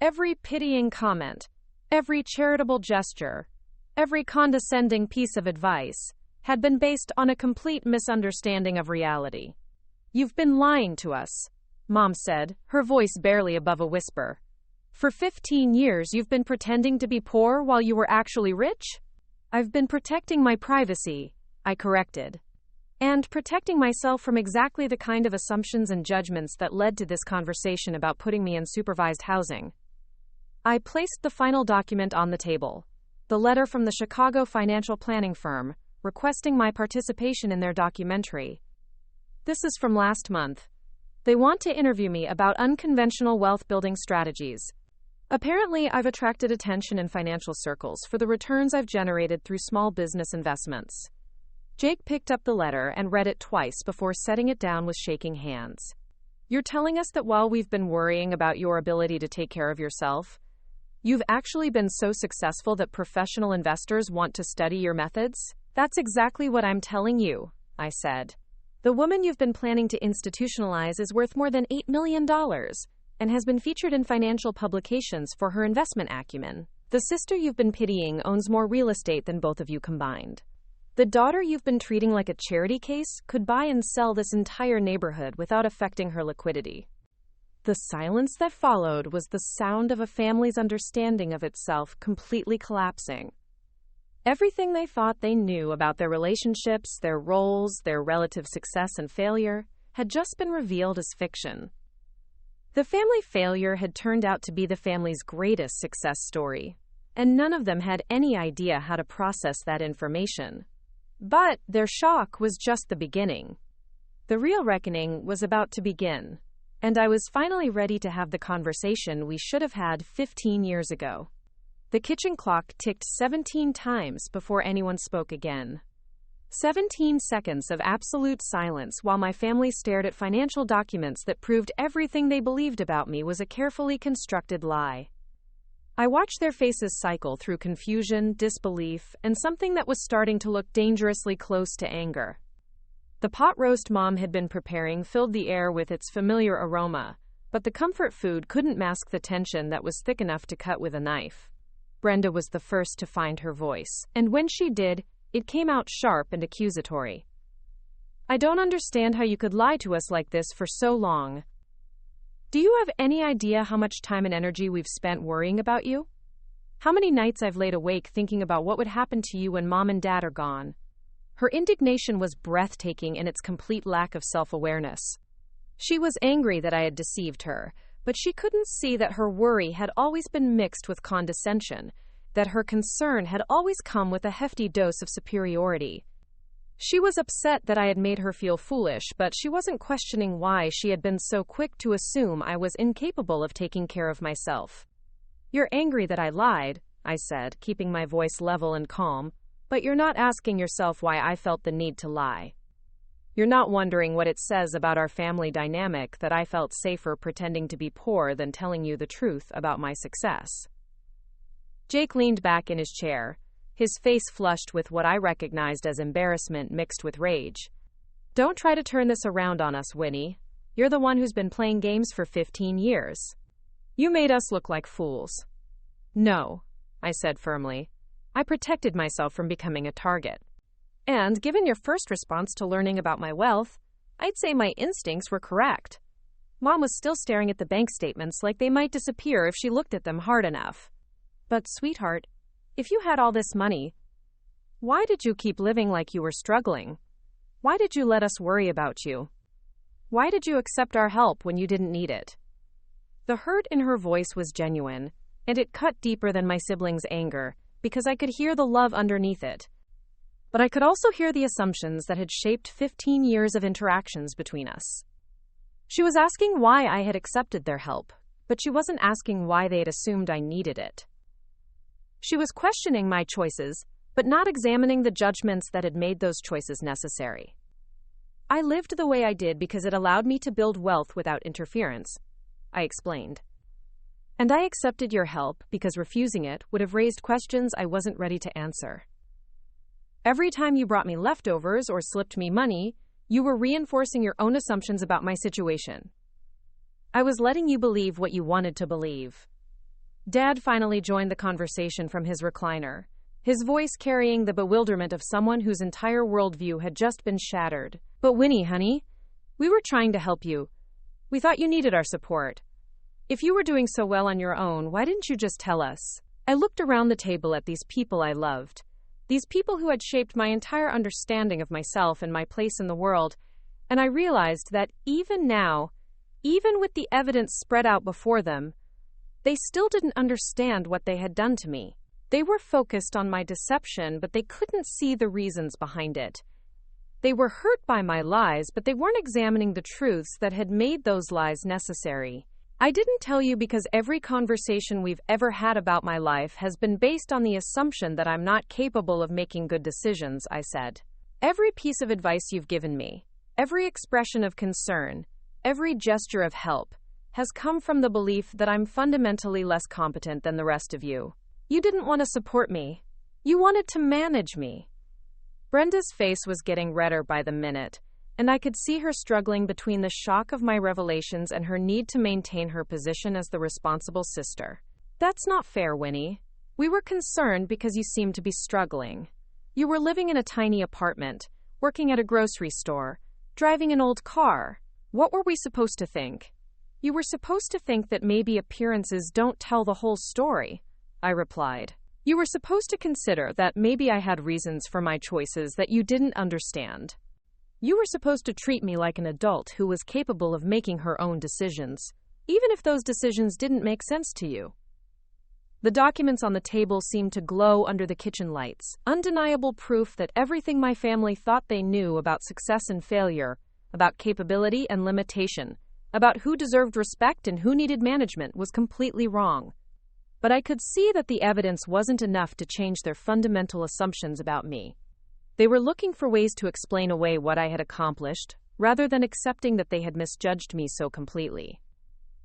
Every pitying comment, every charitable gesture, every condescending piece of advice had been based on a complete misunderstanding of reality. You've been lying to us, Mom said, her voice barely above a whisper. For 15 years you've been pretending to be poor while you were actually rich? I've been protecting my privacy, I corrected. And protecting myself from exactly the kind of assumptions and judgments that led to this conversation about putting me in supervised housing. I placed the final document on the table, the letter from the Chicago financial planning firm, requesting my participation in their documentary. This is from last month. They want to interview me about unconventional wealth-building strategies. Apparently, I've attracted attention in financial circles for the returns I've generated through small business investments. Jake picked up the letter and read it twice before setting it down with shaking hands. You're telling us that while we've been worrying about your ability to take care of yourself, you've actually been so successful that professional investors want to study your methods? That's exactly what I'm telling you, I said. The woman you've been planning to institutionalize is worth more than $8 million and has been featured in financial publications for her investment acumen. The sister you've been pitying owns more real estate than both of you combined. The daughter you've been treating like a charity case could buy and sell this entire neighborhood without affecting her liquidity. The silence that followed was the sound of a family's understanding of itself completely collapsing. Everything they thought they knew about their relationships, their roles, their relative success and failure, had just been revealed as fiction. The family failure had turned out to be the family's greatest success story, and none of them had any idea how to process that information. But their shock was just the beginning. The real reckoning was about to begin, and I was finally ready to have the conversation we should have had 15 years ago. The kitchen clock ticked 17 times before anyone spoke again. 17 seconds of absolute silence while my family stared at financial documents that proved everything they believed about me was a carefully constructed lie. I watched their faces cycle through confusion, disbelief, and something that was starting to look dangerously close to anger. The pot roast Mom had been preparing filled the air with its familiar aroma, but the comfort food couldn't mask the tension that was thick enough to cut with a knife. Brenda was the first to find her voice, and when she did, it came out sharp and accusatory. I don't understand how you could lie to us like this for so long. Do you have any idea how much time and energy we've spent worrying about you? How many nights I've laid awake thinking about what would happen to you when Mom and Dad are gone? Her indignation was breathtaking in its complete lack of self-awareness. She was angry that I had deceived her, but she couldn't see that her worry had always been mixed with condescension, that her concern had always come with a hefty dose of superiority. She was upset that I had made her feel foolish, but she wasn't questioning why she had been so quick to assume I was incapable of taking care of myself. You're angry that I lied, I said, keeping my voice level and calm, but you're not asking yourself why I felt the need to lie. You're not wondering what it says about our family dynamic that I felt safer pretending to be poor than telling you the truth about my success. Jake leaned back in his chair, his face flushed with what I recognized as embarrassment mixed with rage. Don't try to turn this around on us, Winnie. You're the one who's been playing games for 15 years. You made us look like fools." "No," I said firmly. "I protected myself from becoming a target. And given your first response to learning about my wealth, I'd say my instincts were correct." Mom was still staring at the bank statements like they might disappear if she looked at them hard enough. "But, sweetheart, if you had all this money, why did you keep living like you were struggling? Why did you let us worry about you? Why did you accept our help when you didn't need it?" The hurt in her voice was genuine, and it cut deeper than my siblings' anger, because I could hear the love underneath it. But I could also hear the assumptions that had shaped 15 years of interactions between us. She was asking why I had accepted their help, but she wasn't asking why they had assumed I needed it. She was questioning my choices, but not examining the judgments that had made those choices necessary. "I lived the way I did because it allowed me to build wealth without interference," I explained. "And I accepted your help because refusing it would have raised questions I wasn't ready to answer. Every time you brought me leftovers or slipped me money, you were reinforcing your own assumptions about my situation. I was letting you believe what you wanted to believe." Dad finally joined the conversation from his recliner, his voice carrying the bewilderment of someone whose entire worldview had just been shattered. "But Winnie, honey, we were trying to help you. We thought you needed our support. If you were doing so well on your own, why didn't you just tell us?" I looked around the table at these people I loved, these people who had shaped my entire understanding of myself and my place in the world, and I realized that even now, even with the evidence spread out before them, they still didn't understand what they had done to me. They were focused on my deception, but they couldn't see the reasons behind it. They were hurt by my lies, but they weren't examining the truths that had made those lies necessary. "I didn't tell you because every conversation we've ever had about my life has been based on the assumption that I'm not capable of making good decisions," I said. "Every piece of advice you've given me, every expression of concern, every gesture of help, has come from the belief that I'm fundamentally less competent than the rest of you. You didn't want to support me. You wanted to manage me." Brenda's face was getting redder by the minute, and I could see her struggling between the shock of my revelations and her need to maintain her position as the responsible sister. "That's not fair, Winnie. We were concerned because you seemed to be struggling. You were living in a tiny apartment, working at a grocery store, driving an old car. What were we supposed to think?" "You were supposed to think that maybe appearances don't tell the whole story," I replied. "You were supposed to consider that maybe I had reasons for my choices that you didn't understand. You were supposed to treat me like an adult who was capable of making her own decisions, even if those decisions didn't make sense to you." The documents on the table seemed to glow under the kitchen lights, undeniable proof that everything my family thought they knew about success and failure, about capability and limitation, about who deserved respect and who needed management was completely wrong. But I could see that the evidence wasn't enough to change their fundamental assumptions about me. They were looking for ways to explain away what I had accomplished, rather than accepting that they had misjudged me so completely.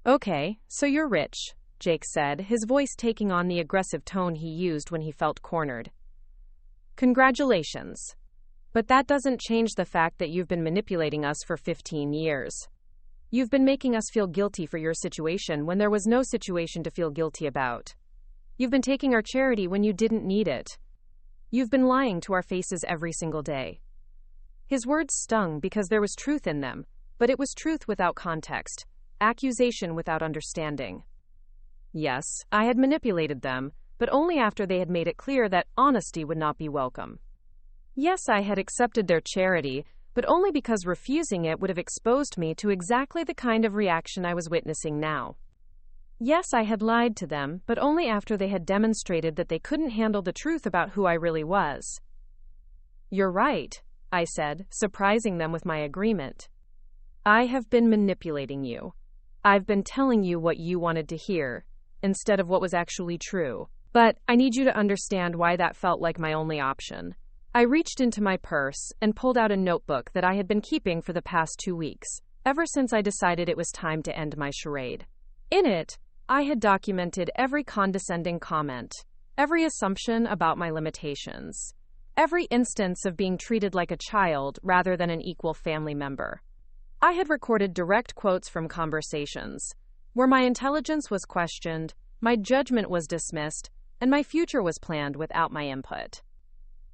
"Okay, so you're rich," Jake said, his voice taking on the aggressive tone he used when he felt cornered. "Congratulations. But that doesn't change the fact that you've been manipulating us for 15 years. You've been making us feel guilty for your situation when there was no situation to feel guilty about. You've been taking our charity when you didn't need it. You've been lying to our faces every single day." His words stung because there was truth in them, but it was truth without context, accusation without understanding. Yes, I had manipulated them, but only after they had made it clear that honesty would not be welcome. Yes, I had accepted their charity, but only because refusing it would have exposed me to exactly the kind of reaction I was witnessing now. Yes, I had lied to them, but only after they had demonstrated that they couldn't handle the truth about who I really was. "You're right," I said, surprising them with my agreement. "I have been manipulating you. I've been telling you what you wanted to hear, instead of what was actually true. But I need you to understand why that felt like my only option." I reached into my purse and pulled out a notebook that I had been keeping for the past 2 weeks, ever since I decided it was time to end my charade. In it, I had documented every condescending comment, every assumption about my limitations, every instance of being treated like a child rather than an equal family member. I had recorded direct quotes from conversations, where my intelligence was questioned, my judgment was dismissed, and my future was planned without my input.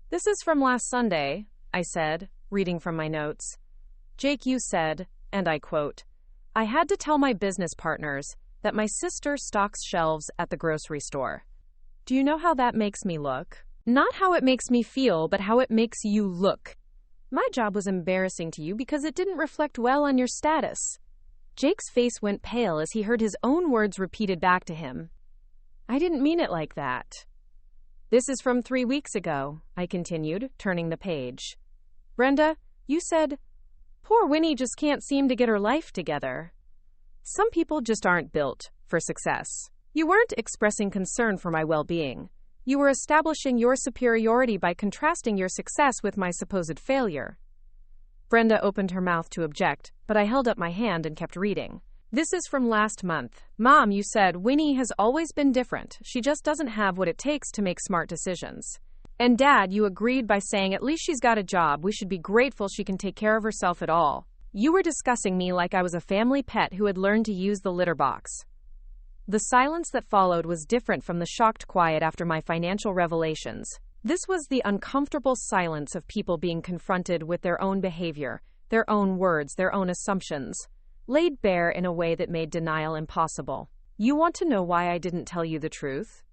"This is from last Sunday," I said, reading from my notes. "Jake, you said," and I quote, "I had to tell my business partners that my sister stocks shelves at the grocery store. Do you know how that makes me look? Not how it makes me feel, but how it makes you look. My job was embarrassing to you because it didn't reflect well on your status." Jake's face went pale as he heard his own words repeated back to him. "I didn't mean it like that." "This is from 3 weeks ago," I continued, turning the page. "Brenda, you said, 'Poor Winnie just can't seem to get her life together.' Some people just aren't built for success." You weren't expressing concern for my well-being. You were establishing your superiority by contrasting your success with my supposed failure. Brenda opened her mouth to object, but I held up my hand and kept reading. "This is from last month. Mom, you said, Winnie has always been different. She just doesn't have what it takes to make smart decisions. And Dad, you agreed by saying at least she's got a job. We should be grateful she can take care of herself at all. You were discussing me like I was a family pet who had learned to use the litter box." The silence that followed was different from the shocked quiet after my financial revelations. This was the uncomfortable silence of people being confronted with their own behavior, their own words, their own assumptions, laid bare in a way that made denial impossible. "You want to know why I didn't tell you the truth?"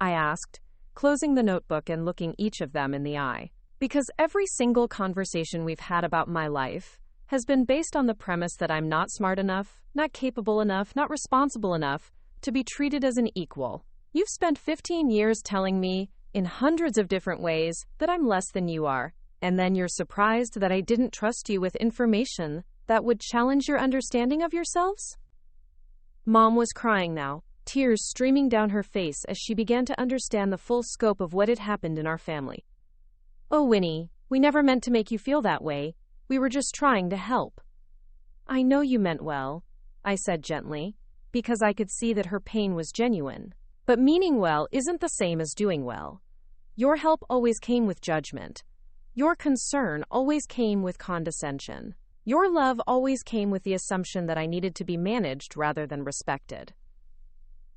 I asked, closing the notebook and looking each of them in the eye. "Because every single conversation we've had about my life has been based on the premise that I'm not smart enough, not capable enough, not responsible enough to be treated as an equal. You've spent 15 years telling me, in hundreds of different ways, that I'm less than you are, and then you're surprised that I didn't trust you with information that would challenge your understanding of yourselves?" Mom was crying now, tears streaming down her face as she began to understand the full scope of what had happened in our family. "Oh, Winnie, we never meant to make you feel that way. We were just trying to help." "I know you meant well," I said gently, because I could see that her pain was genuine. "But meaning well isn't the same as doing well. Your help always came with judgment. Your concern always came with condescension. Your love always came with the assumption that I needed to be managed rather than respected."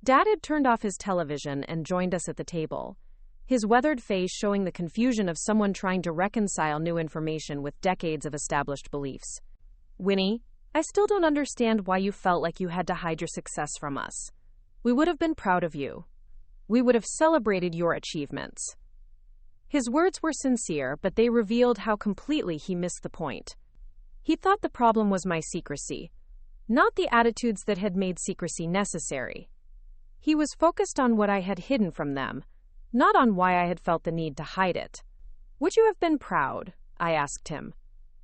Dad had turned off his television and joined us at the table, his weathered face showing the confusion of someone trying to reconcile new information with decades of established beliefs. "Winnie, I still don't understand why you felt like you had to hide your success from us. We would have been proud of you. We would have celebrated your achievements." His words were sincere, but they revealed how completely he missed the point. He thought the problem was my secrecy, not the attitudes that had made secrecy necessary. He was focused on what I had hidden from them, not on why I had felt the need to hide it. "Would you have been proud?" I asked him.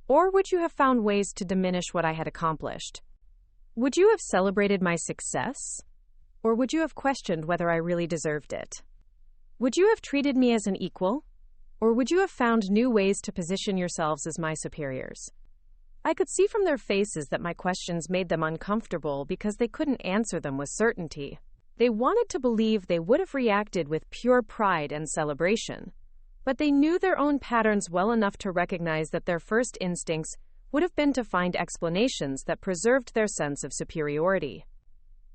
"Or would you have found ways to diminish what I had accomplished? Would you have celebrated my success? Or would you have questioned whether I really deserved it? Would you have treated me as an equal? Or would you have found new ways to position yourselves as my superiors?" I could see from their faces that my questions made them uncomfortable because they couldn't answer them with certainty. They wanted to believe they would have reacted with pure pride and celebration, but they knew their own patterns well enough to recognize that their first instincts would have been to find explanations that preserved their sense of superiority.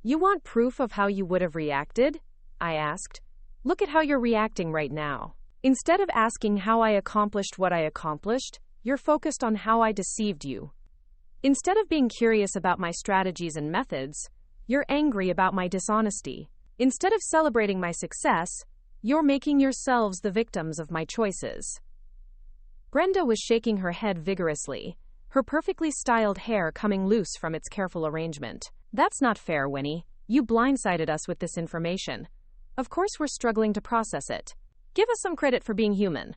"You want proof of how you would have reacted?" I asked. "Look at how you're reacting right now. Instead of asking how I accomplished what I accomplished, you're focused on how I deceived you. Instead of being curious about my strategies and methods, you're angry about my dishonesty. Instead of celebrating my success, you're making yourselves the victims of my choices." Brenda was shaking her head vigorously, her perfectly styled hair coming loose from its careful arrangement. "That's not fair, Winnie. You blindsided us with this information. Of course we're struggling to process it. Give us some credit for being human."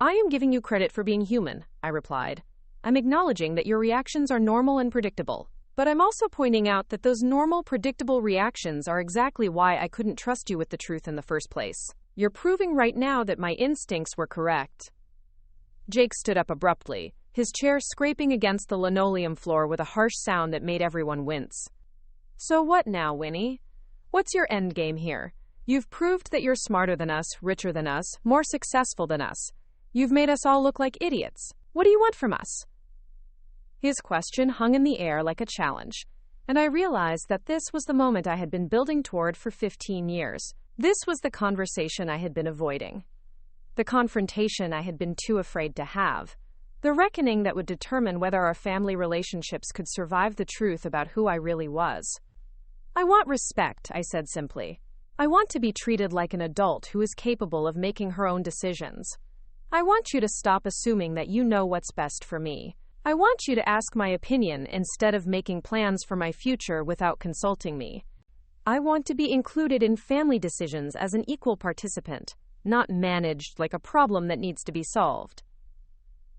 "I am giving you credit for being human," I replied. "I'm acknowledging that your reactions are normal and predictable. But I'm also pointing out that those normal, predictable reactions are exactly why I couldn't trust you with the truth in the first place. You're proving right now that my instincts were correct." Jake stood up abruptly, his chair scraping against the linoleum floor with a harsh sound that made everyone wince. "So what now, Winnie? What's your end game here? You've proved that you're smarter than us, richer than us, more successful than us. You've made us all look like idiots. What do you want from us?" His question hung in the air like a challenge, and I realized that this was the moment I had been building toward for 15 years. This was the conversation I had been avoiding. The confrontation I had been too afraid to have. The reckoning that would determine whether our family relationships could survive the truth about who I really was. I want respect, I said simply. I want to be treated like an adult who is capable of making her own decisions. I want you to stop assuming that you know what's best for me. I want you to ask my opinion instead of making plans for my future without consulting me. I want to be included in family decisions as an equal participant, not managed like a problem that needs to be solved.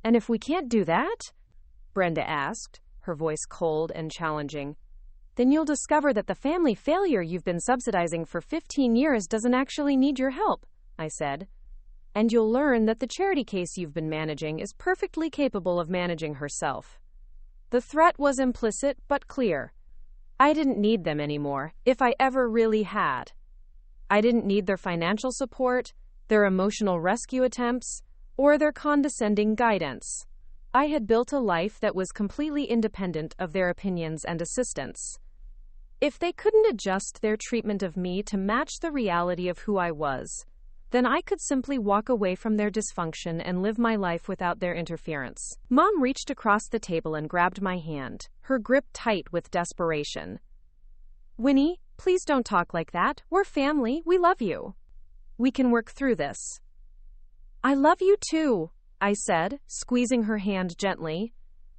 And if we can't do that? Brenda asked, her voice cold and challenging. Then you'll discover that the family failure you've been subsidizing for 15 years doesn't actually need your help, I said. And you'll learn that the charity case you've been managing is perfectly capable of managing herself. The threat was implicit but clear. I didn't need them anymore, if I ever really had. I didn't need their financial support, their emotional rescue attempts, or their condescending guidance. I had built a life that was completely independent of their opinions and assistance. If they couldn't adjust their treatment of me to match the reality of who I was, then I could simply walk away from their dysfunction and live my life without their interference. Mom reached across the table and grabbed my hand, her grip tight with desperation. Winnie, please don't talk like that. We're family. We love you. We can work through this. I love you too, I said, squeezing her hand gently.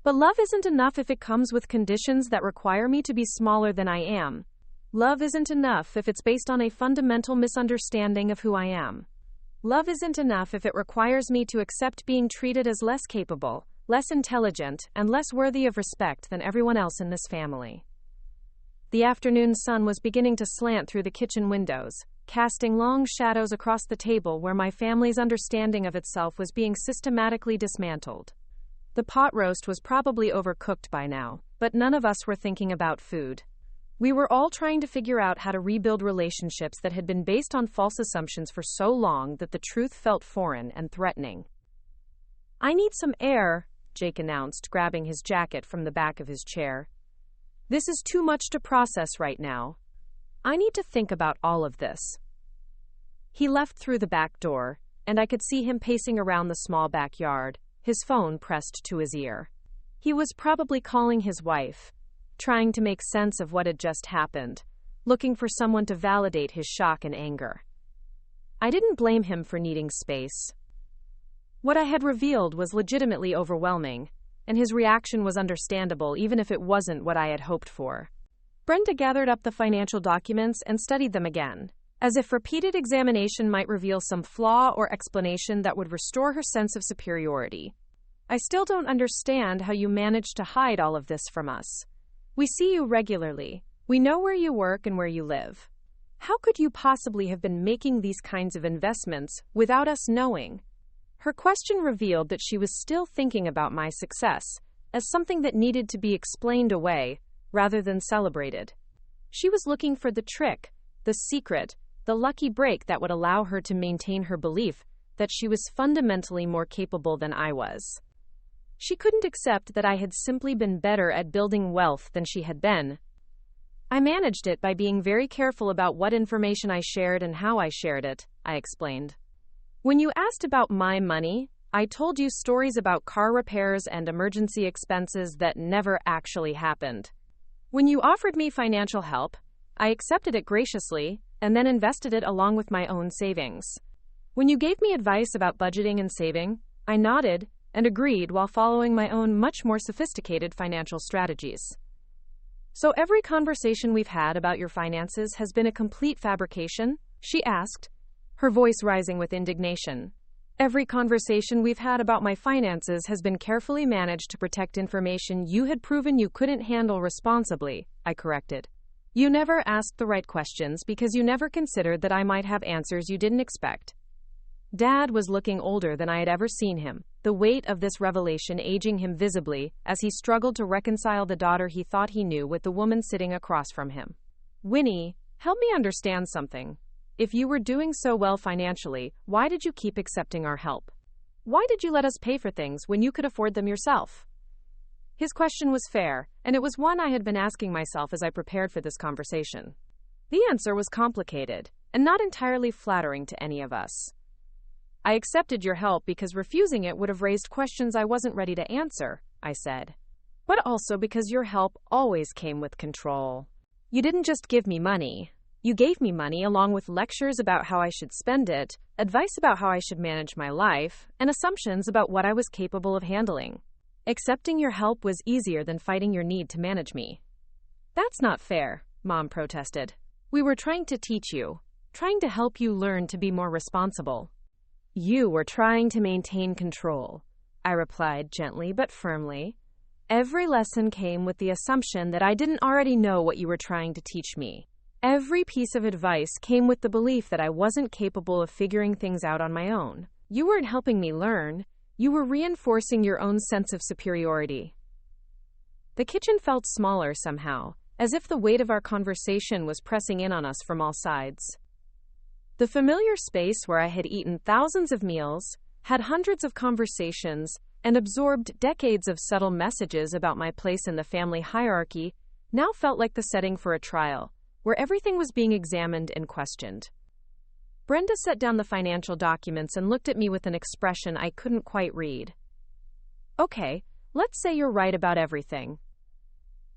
But love isn't enough if it comes with conditions that require me to be smaller than I am. Love isn't enough if it's based on a fundamental misunderstanding of who I am. Love isn't enough if it requires me to accept being treated as less capable, less intelligent, and less worthy of respect than everyone else in this family. The afternoon sun was beginning to slant through the kitchen windows, casting long shadows across the table where my family's understanding of itself was being systematically dismantled. The pot roast was probably overcooked by now, but none of us were thinking about food. We were all trying to figure out how to rebuild relationships that had been based on false assumptions for so long that the truth felt foreign and threatening. I need some air, Jake announced, grabbing his jacket from the back of his chair. This is too much to process right now. I need to think about all of this. He left through the back door, and I could see him pacing around the small backyard, his phone pressed to his ear. He was probably calling his wife, trying to make sense of what had just happened, looking for someone to validate his shock and anger. I didn't blame him for needing space. What I had revealed was legitimately overwhelming, and his reaction was understandable even if it wasn't what I had hoped for. Brenda gathered up the financial documents and studied them again, as if repeated examination might reveal some flaw or explanation that would restore her sense of superiority. I still don't understand how you managed to hide all of this from us. We see you regularly. We know where you work and where you live. How could you possibly have been making these kinds of investments without us knowing? Her question revealed that she was still thinking about my success as something that needed to be explained away rather than celebrated. She was looking for the trick, the secret, the lucky break that would allow her to maintain her belief that she was fundamentally more capable than I was. She couldn't accept that I had simply been better at building wealth than she had been. I managed it by being very careful about what information I shared and how I shared it, I explained. When you asked about my money, I told you stories about car repairs and emergency expenses that never actually happened. When you offered me financial help, I accepted it graciously and then invested it along with my own savings. When you gave me advice about budgeting and saving, I nodded and agreed while following my own much more sophisticated financial strategies. So every conversation we've had about your finances has been a complete fabrication? She asked, her voice rising with indignation. Every conversation we've had about my finances has been carefully managed to protect information you had proven you couldn't handle responsibly, I corrected. You never asked the right questions because you never considered that I might have answers you didn't expect. Dad was looking older than I had ever seen him, the weight of this revelation aging him visibly as he struggled to reconcile the daughter he thought he knew with the woman sitting across from him. Winnie, help me understand something. If you were doing so well financially, why did you keep accepting our help? Why did you let us pay for things when you could afford them yourself? His question was fair, and it was one I had been asking myself as I prepared for this conversation. The answer was complicated, and not entirely flattering to any of us. I accepted your help because refusing it would have raised questions I wasn't ready to answer, I said. But also because your help always came with control. You didn't just give me money. You gave me money along with lectures about how I should spend it, advice about how I should manage my life, and assumptions about what I was capable of handling. Accepting your help was easier than fighting your need to manage me. That's not fair, Mom protested. We were trying to teach you, trying to help you learn to be more responsible. You were trying to maintain control, I replied gently but firmly. Every lesson came with the assumption that I didn't already know what you were trying to teach me. Every piece of advice came with the belief that I wasn't capable of figuring things out on my own. You weren't helping me learn. You were reinforcing your own sense of superiority. The kitchen felt smaller somehow, as if the weight of our conversation was pressing in on us from all sides. The familiar space where I had eaten thousands of meals, had hundreds of conversations, and absorbed decades of subtle messages about my place in the family hierarchy now felt like the setting for a trial, where everything was being examined and questioned. Brenda set down the financial documents and looked at me with an expression I couldn't quite read. Okay, let's say you're right about everything.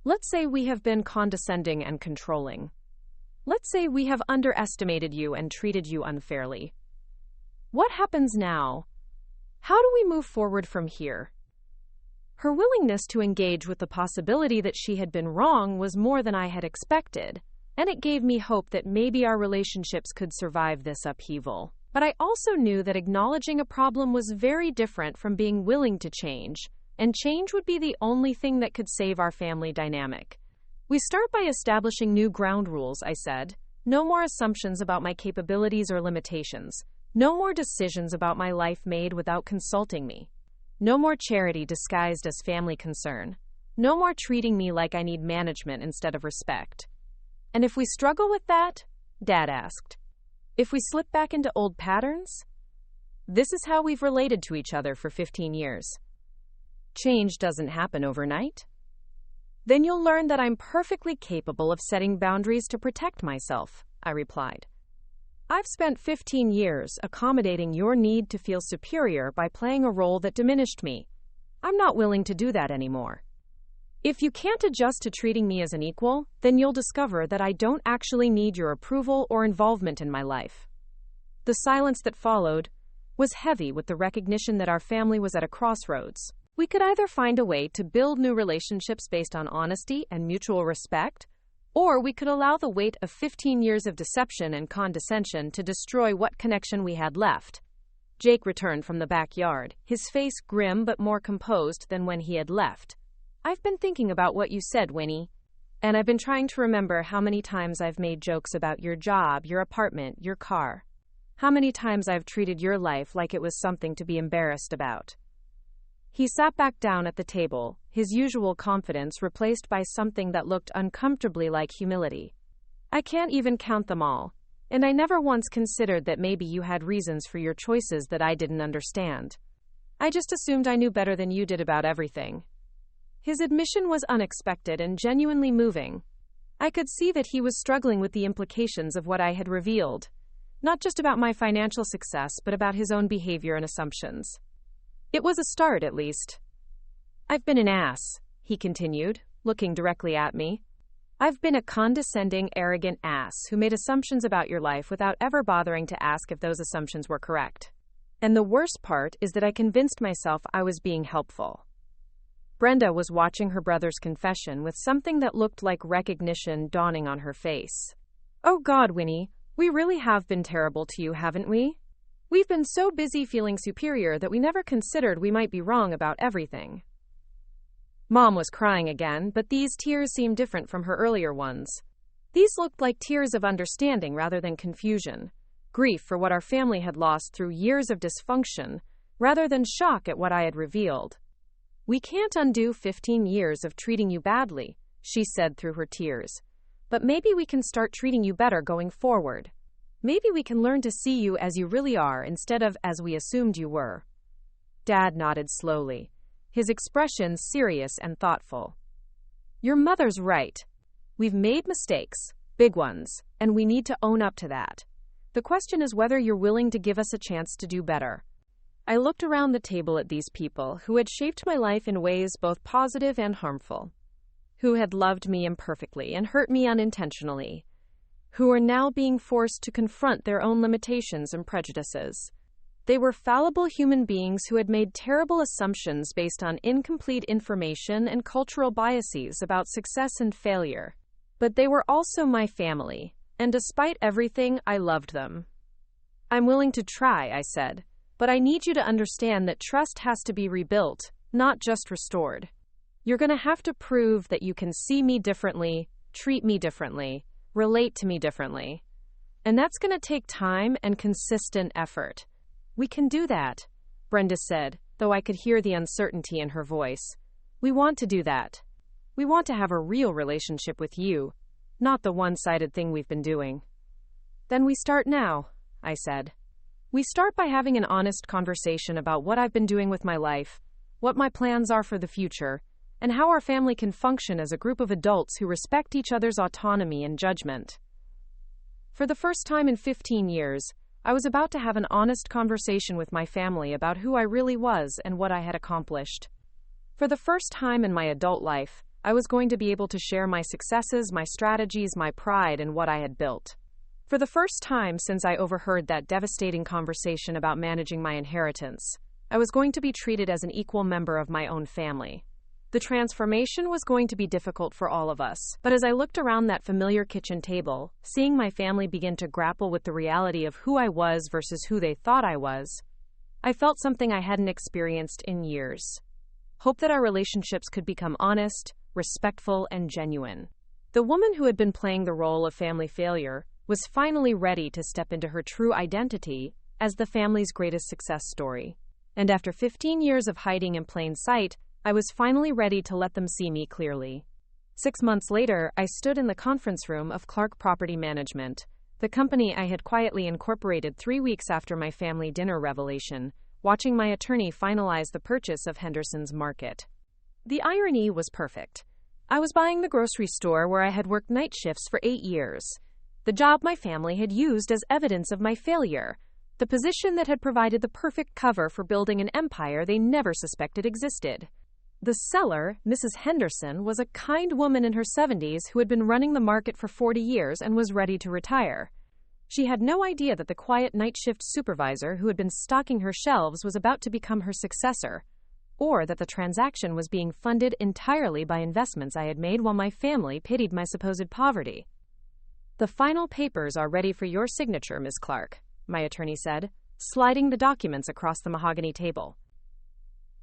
Let's say we have been condescending and controlling. Let's say we have underestimated you and treated you unfairly. What happens now? How do we move forward from here? Her willingness to engage with the possibility that she had been wrong was more than I had expected, and it gave me hope that maybe our relationships could survive this upheaval. But I also knew that acknowledging a problem was very different from being willing to change, and change would be the only thing that could save our family dynamic. We start by establishing new ground rules, I said. No more assumptions about my capabilities or limitations. No more decisions about my life made without consulting me. No more charity disguised as family concern. No more treating me like I need management instead of respect. And if we struggle with that? Dad asked. If we slip back into old patterns? This is how we've related to each other for 15 years. Change doesn't happen overnight. Then you'll learn that I'm perfectly capable of setting boundaries to protect myself, I replied. I've spent 15 years accommodating your need to feel superior by playing a role that diminished me. I'm not willing to do that anymore. If you can't adjust to treating me as an equal, then you'll discover that I don't actually need your approval or involvement in my life. The silence that followed was heavy with the recognition that our family was at a crossroads. We could either find a way to build new relationships based on honesty and mutual respect, or we could allow the weight of 15 years of deception and condescension to destroy what connection we had left. Jake returned from the backyard, his face grim but more composed than when he had left. I've been thinking about what you said, Winnie, and I've been trying to remember how many times I've made jokes about your job, your apartment, your car. How many times I've treated your life like it was something to be embarrassed about. He sat back down at the table, his usual confidence replaced by something that looked uncomfortably like humility. I can't even count them all, and I never once considered that maybe you had reasons for your choices that I didn't understand. I just assumed I knew better than you did about everything. His admission was unexpected and genuinely moving. I could see that he was struggling with the implications of what I had revealed, not just about my financial success, but about his own behavior and assumptions. It was a start, at least. I've been an ass, he continued, looking directly at me. I've been a condescending, arrogant ass who made assumptions about your life without ever bothering to ask if those assumptions were correct. And the worst part is that I convinced myself I was being helpful. Brenda was watching her brother's confession with something that looked like recognition dawning on her face. Oh God, Winnie, we really have been terrible to you, haven't we? We've been so busy feeling superior that we never considered we might be wrong about everything. Mom was crying again, but these tears seemed different from her earlier ones. These looked like tears of understanding rather than confusion, grief for what our family had lost through years of dysfunction, rather than shock at what I had revealed. We can't undo 15 years of treating you badly, she said through her tears. But maybe we can start treating you better going forward. Maybe we can learn to see you as you really are instead of as we assumed you were. Dad nodded slowly, his expression serious and thoughtful. Your mother's right. We've made mistakes, big ones, and we need to own up to that. The question is whether you're willing to give us a chance to do better. I looked around the table at these people who had shaped my life in ways both positive and harmful, who had loved me imperfectly and hurt me unintentionally, who were now being forced to confront their own limitations and prejudices. They were fallible human beings who had made terrible assumptions based on incomplete information and cultural biases about success and failure. But they were also my family, and despite everything, I loved them. I'm willing to try, I said, but I need you to understand that trust has to be rebuilt, not just restored. You're going to have to prove that you can see me differently, treat me differently, relate to me differently. And that's going to take time and consistent effort. We can do that, Brenda said, though I could hear the uncertainty in her voice. We want to do that. We want to have a real relationship with you, not the one-sided thing we've been doing. Then we start now, I said. We start by having an honest conversation about what I've been doing with my life, what my plans are for the future, and how our family can function as a group of adults who respect each other's autonomy and judgment. For the first time in 15 years, I was about to have an honest conversation with my family about who I really was and what I had accomplished. For the first time in my adult life, I was going to be able to share my successes, my strategies, my pride, and what I had built. For the first time since I overheard that devastating conversation about managing my inheritance, I was going to be treated as an equal member of my own family. The transformation was going to be difficult for all of us, but as I looked around that familiar kitchen table, seeing my family begin to grapple with the reality of who I was versus who they thought I was, I felt something I hadn't experienced in years. Hope that our relationships could become honest, respectful, and genuine. The woman who had been playing the role of family failure was finally ready to step into her true identity as the family's greatest success story. And after 15 years of hiding in plain sight, I was finally ready to let them see me clearly. 6 months later, I stood in the conference room of Clark Property Management, the company I had quietly incorporated 3 weeks after my family dinner revelation, watching my attorney finalize the purchase of Henderson's Market. The irony was perfect. I was buying the grocery store where I had worked night shifts for 8 years, the job my family had used as evidence of my failure, the position that had provided the perfect cover for building an empire they never suspected existed. The seller, Mrs. Henderson, was a kind woman in her 70s who had been running the market for 40 years and was ready to retire. She had no idea that the quiet night shift supervisor who had been stocking her shelves was about to become her successor, or that the transaction was being funded entirely by investments I had made while my family pitied my supposed poverty. The final papers are ready for your signature, Miss Clark, my attorney said, sliding the documents across the mahogany table.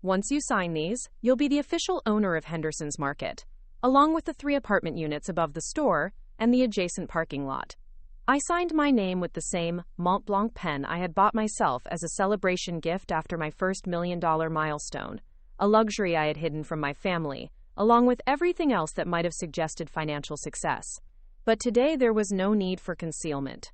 Once you sign these, you'll be the official owner of Henderson's Market, along with the 3 apartment units above the store and the adjacent parking lot. I signed my name with the same Mont Blanc pen I had bought myself as a celebration gift after my first $1 million milestone, a luxury I had hidden from my family, along with everything else that might have suggested financial success. But today there was no need for concealment.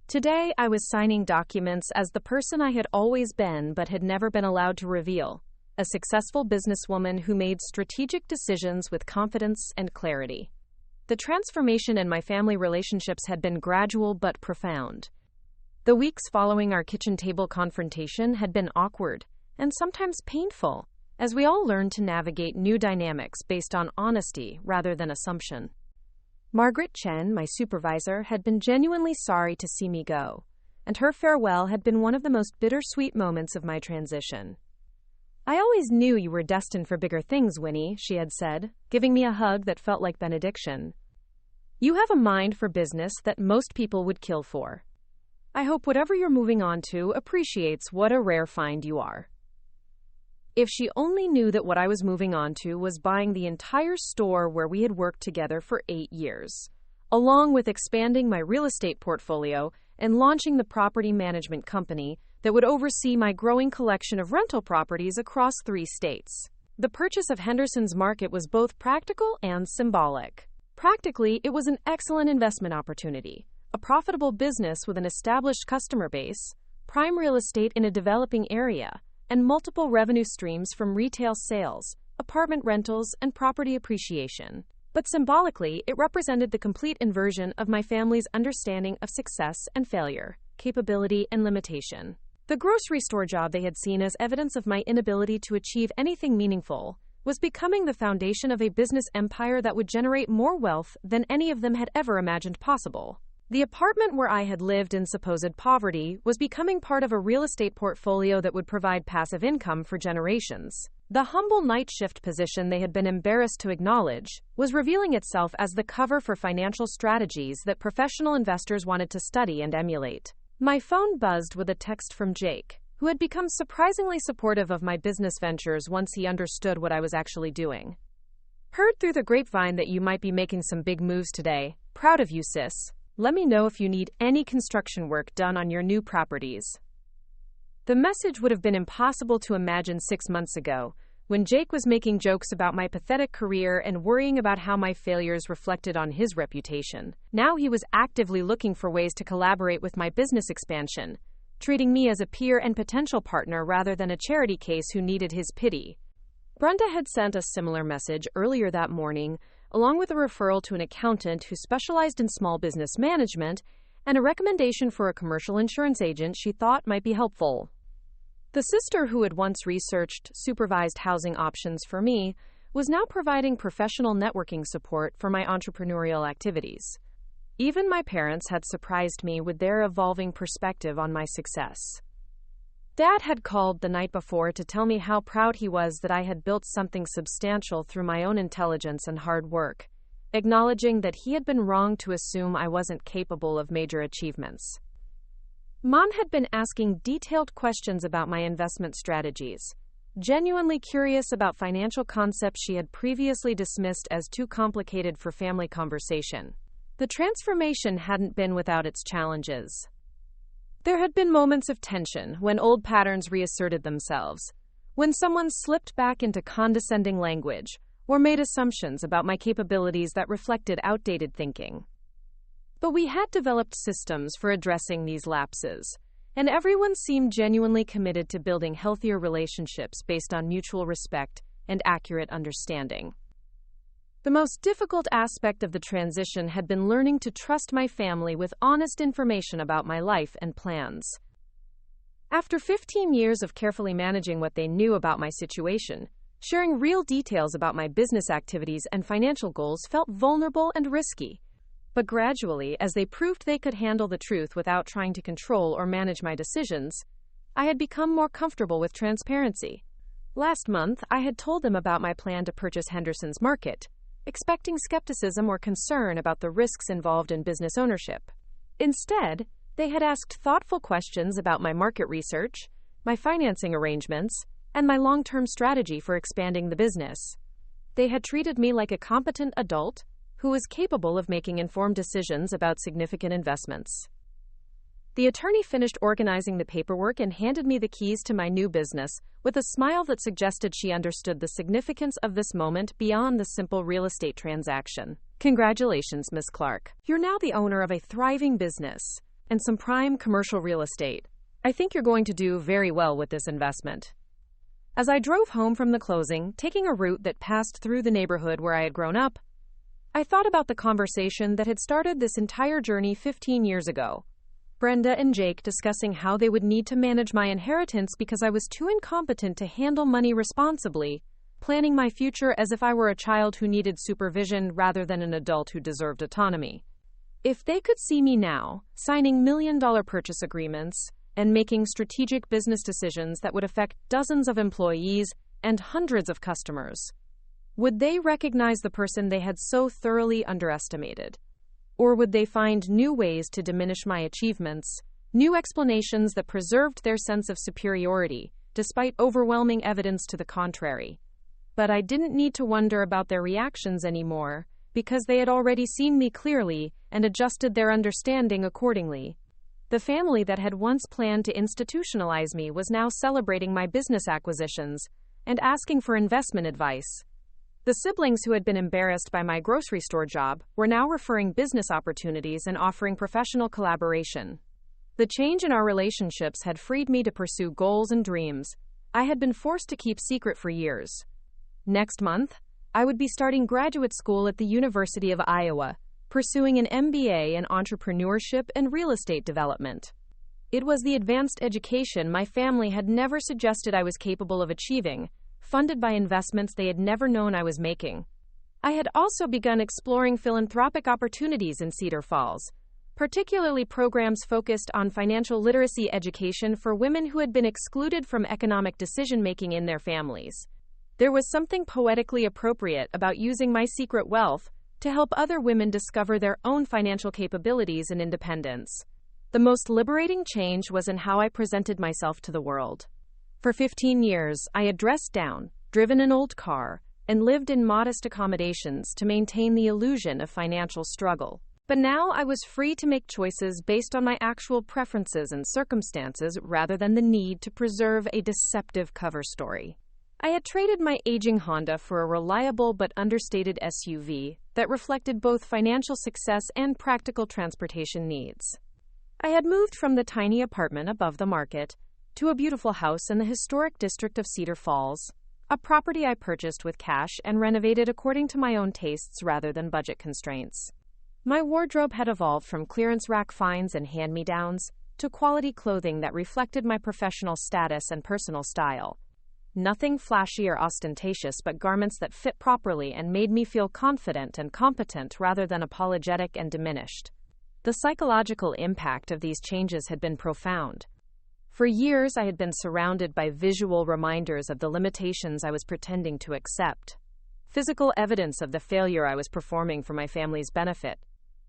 Today I was signing documents as the person I had always been but had never been allowed to reveal. A successful businesswoman who made strategic decisions with confidence and clarity. The transformation in my family relationships had been gradual but profound. The weeks following our kitchen table confrontation had been awkward and sometimes painful, as we all learned to navigate new dynamics based on honesty rather than assumption. Margaret Chen, my supervisor, had been genuinely sorry to see me go, and her farewell had been one of the most bittersweet moments of my transition. I always knew you were destined for bigger things, Winnie, she had said, giving me a hug that felt like benediction. You have a mind for business that most people would kill for. I hope whatever you're moving on to appreciates what a rare find you are. If she only knew that what I was moving on to was buying the entire store where we had worked together for 8 years, along with expanding my real estate portfolio and launching the property management company that would oversee my growing collection of rental properties across 3 states. The purchase of Henderson's Market was both practical and symbolic. Practically, it was an excellent investment opportunity, a profitable business with an established customer base, prime real estate in a developing area, and multiple revenue streams from retail sales, apartment rentals, and property appreciation. But symbolically, it represented the complete inversion of my family's understanding of success and failure, capability and limitation. The grocery store job they had seen as evidence of my inability to achieve anything meaningful was becoming the foundation of a business empire that would generate more wealth than any of them had ever imagined possible. The apartment where I had lived in supposed poverty was becoming part of a real estate portfolio that would provide passive income for generations. The humble night shift position they had been embarrassed to acknowledge was revealing itself as the cover for financial strategies that professional investors wanted to study and emulate. My phone buzzed with a text from Jake, who had become surprisingly supportive of my business ventures once he understood what I was actually doing. Heard through the grapevine that you might be making some big moves today. Proud of you, sis. Let me know if you need any construction work done on your new properties. The message would have been impossible to imagine 6 months ago, when Jake was making jokes about my pathetic career and worrying about how my failures reflected on his reputation. Now he was actively looking for ways to collaborate with my business expansion, treating me as a peer and potential partner rather than a charity case who needed his pity. Brenda had sent a similar message earlier that morning, along with a referral to an accountant who specialized in small business management and a recommendation for a commercial insurance agent she thought might be helpful. The sister who had once researched supervised housing options for me was now providing professional networking support for my entrepreneurial activities. Even my parents had surprised me with their evolving perspective on my success. Dad had called the night before to tell me how proud he was that I had built something substantial through my own intelligence and hard work, acknowledging that he had been wrong to assume I wasn't capable of major achievements. Mom had been asking detailed questions about my investment strategies, genuinely curious about financial concepts she had previously dismissed as too complicated for family conversation. The transformation hadn't been without its challenges. There had been moments of tension when old patterns reasserted themselves, when someone slipped back into condescending language or made assumptions about my capabilities that reflected outdated thinking. But we had developed systems for addressing these lapses, and everyone seemed genuinely committed to building healthier relationships based on mutual respect and accurate understanding. The most difficult aspect of the transition had been learning to trust my family with honest information about my life and plans. After 15 years of carefully managing what they knew about my situation, sharing real details about my business activities and financial goals felt vulnerable and risky. But gradually, as they proved they could handle the truth without trying to control or manage my decisions, I had become more comfortable with transparency. Last month, I had told them about my plan to purchase Henderson's Market, expecting skepticism or concern about the risks involved in business ownership. Instead, they had asked thoughtful questions about my market research, my financing arrangements, and my long-term strategy for expanding the business. They had treated me like a competent adult who was capable of making informed decisions about significant investments. The attorney finished organizing the paperwork and handed me the keys to my new business, with a smile that suggested she understood the significance of this moment beyond the simple real estate transaction. Congratulations, Miss Clark. You're now the owner of a thriving business and some prime commercial real estate. I think you're going to do very well with this investment. As I drove home from the closing, taking a route that passed through the neighborhood where I had grown up, I thought about the conversation that had started this entire journey 15 years ago. Brenda and Jake discussing how they would need to manage my inheritance because I was too incompetent to handle money responsibly, planning my future as if I were a child who needed supervision rather than an adult who deserved autonomy. If they could see me now, signing million-dollar purchase agreements and making strategic business decisions that would affect dozens of employees and hundreds of customers, would they recognize the person they had so thoroughly underestimated? Or would they find new ways to diminish my achievements, new explanations that preserved their sense of superiority, despite overwhelming evidence to the contrary? But I didn't need to wonder about their reactions anymore, because they had already seen me clearly and adjusted their understanding accordingly. The family that had once planned to institutionalize me was now celebrating my business acquisitions and asking for investment advice. The siblings who had been embarrassed by my grocery store job were now referring business opportunities and offering professional collaboration. The change in our relationships had freed me to pursue goals and dreams I had been forced to keep secret for years. Next month, I would be starting graduate school at the University of Iowa, pursuing an MBA in entrepreneurship and real estate development. It was the advanced education my family had never suggested I was capable of achieving, funded by investments they had never known I was making. I had also begun exploring philanthropic opportunities in Cedar Falls, particularly programs focused on financial literacy education for women who had been excluded from economic decision-making in their families. There was something poetically appropriate about using my secret wealth to help other women discover their own financial capabilities and independence. The most liberating change was in how I presented myself to the world. For 15 years, I had dressed down, driven an old car, and lived in modest accommodations to maintain the illusion of financial struggle. But now I was free to make choices based on my actual preferences and circumstances rather than the need to preserve a deceptive cover story. I had traded my aging Honda for a reliable but understated SUV that reflected both financial success and practical transportation needs. I had moved from the tiny apartment above the market to a beautiful house in the historic district of Cedar Falls, a property I purchased with cash and renovated according to my own tastes rather than budget constraints. My wardrobe had evolved from clearance rack finds and hand-me-downs to quality clothing that reflected my professional status and personal style. Nothing flashy or ostentatious, but garments that fit properly and made me feel confident and competent rather than apologetic and diminished. The psychological impact of these changes had been profound. For years, I had been surrounded by visual reminders of the limitations I was pretending to accept. Physical evidence of the failure I was performing for my family's benefit.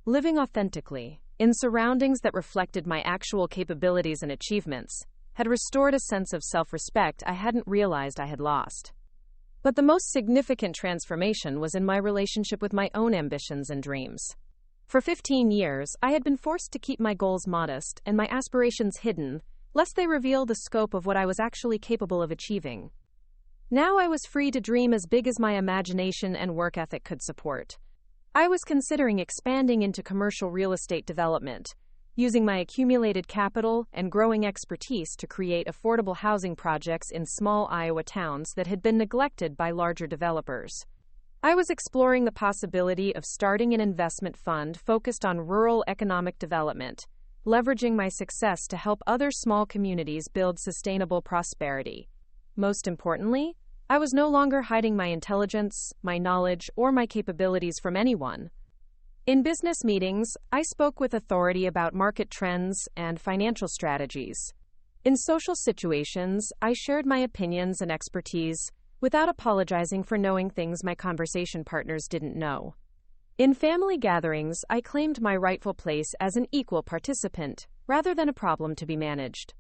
Living authentically, in surroundings that reflected my actual capabilities and achievements, had restored a sense of self-respect I hadn't realized I had lost. But the most significant transformation was in my relationship with my own ambitions and dreams. For 15 years, I had been forced to keep my goals modest and my aspirations hidden, lest they reveal the scope of what I was actually capable of achieving. Now I was free to dream as big as my imagination and work ethic could support. I was considering expanding into commercial real estate development, using my accumulated capital and growing expertise to create affordable housing projects in small Iowa towns that had been neglected by larger developers. I was exploring the possibility of starting an investment fund focused on rural economic development, leveraging my success to help other small communities build sustainable prosperity. Most importantly, I was no longer hiding my intelligence, my knowledge, or my capabilities from anyone. In business meetings, I spoke with authority about market trends and financial strategies. In social situations, I shared my opinions and expertise without apologizing for knowing things my conversation partners didn't know. In family gatherings, I claimed my rightful place as an equal participant, rather than a problem to be managed.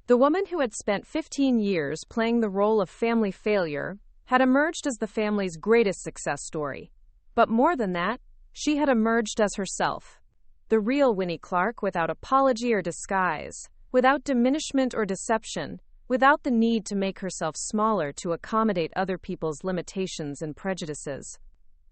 The woman who had spent 15 years playing the role of family failure had emerged as the family's greatest success story. But more than that, she had emerged as herself. The real Winnie Clark, without apology or disguise, without diminishment or deception, without the need to make herself smaller to accommodate other people's limitations and prejudices.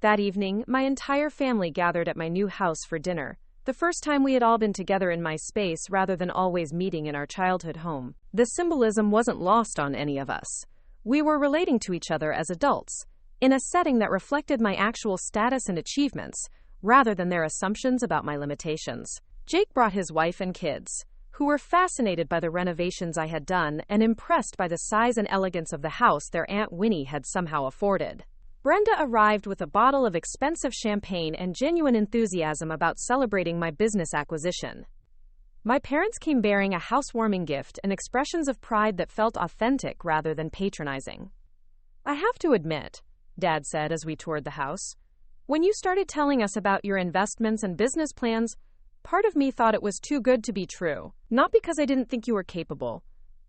That evening, my entire family gathered at my new house for dinner, the first time we had all been together in my space rather than always meeting in our childhood home. The symbolism wasn't lost on any of us. We were relating to each other as adults, in a setting that reflected my actual status and achievements, rather than their assumptions about my limitations. Jake brought his wife and kids, who were fascinated by the renovations I had done and impressed by the size and elegance of the house their Aunt Winnie had somehow afforded. Brenda arrived with a bottle of expensive champagne and genuine enthusiasm about celebrating my business acquisition. My parents came bearing a housewarming gift and expressions of pride that felt authentic rather than patronizing. "I have to admit," Dad said as we toured the house, "when you started telling us about your investments and business plans, part of me thought it was too good to be true. Not because I didn't think you were capable,"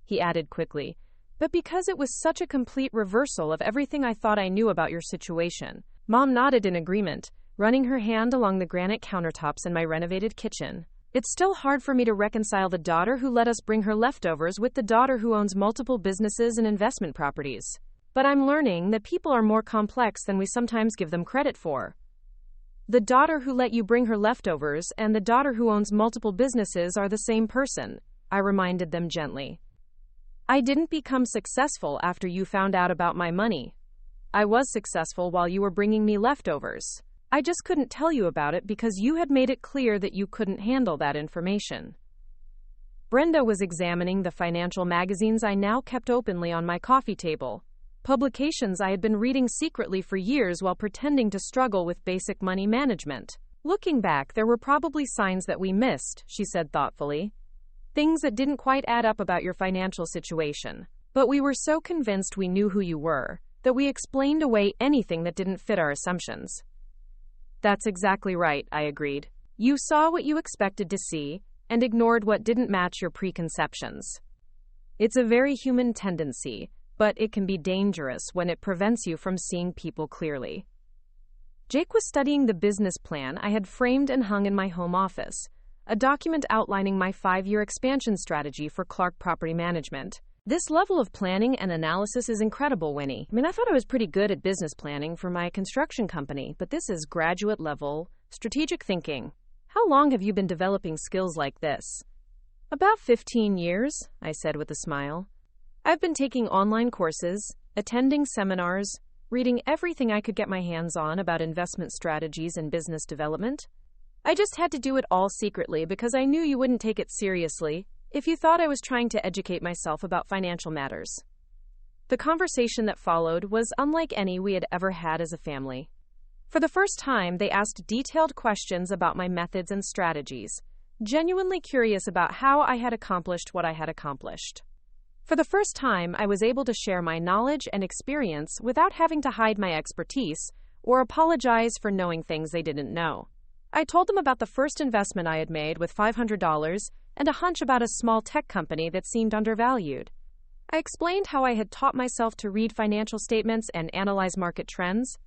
he added quickly, "but because it was such a complete reversal of everything I thought I knew about your situation." Mom nodded in agreement, running her hand along the granite countertops in my renovated kitchen. "It's still hard for me to reconcile the daughter who let us bring her leftovers with the daughter who owns multiple businesses and investment properties. But I'm learning that people are more complex than we sometimes give them credit for. The daughter who let you bring her leftovers and the daughter who owns multiple businesses are the same person," I reminded them gently. I didn't become successful after you found out about my money. I was successful while you were bringing me leftovers. I just couldn't tell you about it because you had made it clear that you couldn't handle that information. Brenda was examining the financial magazines I now kept openly on my coffee table, publications I had been reading secretly for years while pretending to struggle with basic money management. Looking back, there were probably signs that we missed, she said thoughtfully. Things that didn't quite add up about your financial situation. But we were so convinced we knew who you were, that we explained away anything that didn't fit our assumptions. That's exactly right, I agreed. You saw what you expected to see, and ignored what didn't match your preconceptions. It's a very human tendency, but it can be dangerous when it prevents you from seeing people clearly. Jake was studying the business plan I had framed and hung in my home office, a document outlining my 5-year expansion strategy for Clark Property Management. This level of planning and analysis is incredible, Winnie. I thought I was pretty good at business planning for my construction company, but this is graduate level, strategic thinking. How long have you been developing skills like this? About 15 years, I said with a smile. I've been taking online courses, attending seminars, reading everything I could get my hands on about investment strategies and business development. I just had to do it all secretly because I knew you wouldn't take it seriously if you thought I was trying to educate myself about financial matters. The conversation that followed was unlike any we had ever had as a family. For the first time, they asked detailed questions about my methods and strategies, genuinely curious about how I had accomplished what I had accomplished. For the first time, I was able to share my knowledge and experience without having to hide my expertise or apologize for knowing things they didn't know. I told them about the first investment I had made with $500 and a hunch about a small tech company that seemed undervalued. I explained how I had taught myself to read financial statements and analyze market trends,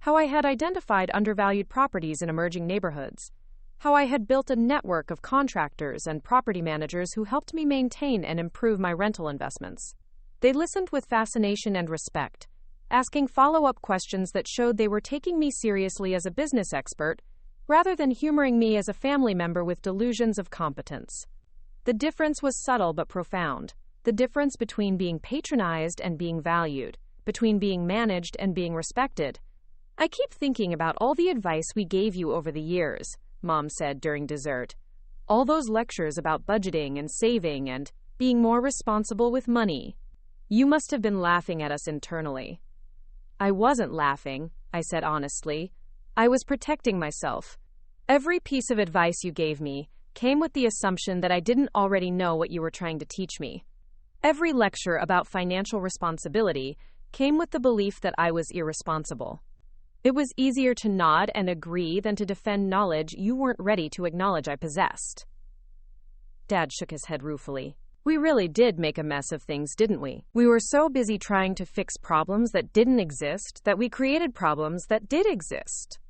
how I had identified undervalued properties in emerging neighborhoods, how I had built a network of contractors and property managers who helped me maintain and improve my rental investments. They listened with fascination and respect, asking follow-up questions that showed they were taking me seriously as a business expert rather than humoring me as a family member with delusions of competence. The difference was subtle but profound. The difference between being patronized and being valued, between being managed and being respected. I keep thinking about all the advice we gave you over the years, Mom said during dessert. All those lectures about budgeting and saving and being more responsible with money. You must have been laughing at us internally. I wasn't laughing, I said honestly. I was protecting myself. Every piece of advice you gave me came with the assumption that I didn't already know what you were trying to teach me. Every lecture about financial responsibility came with the belief that I was irresponsible. It was easier to nod and agree than to defend knowledge you weren't ready to acknowledge I possessed. Dad shook his head ruefully. We really did make a mess of things, didn't we? We were so busy trying to fix problems that didn't exist that we created problems that did exist.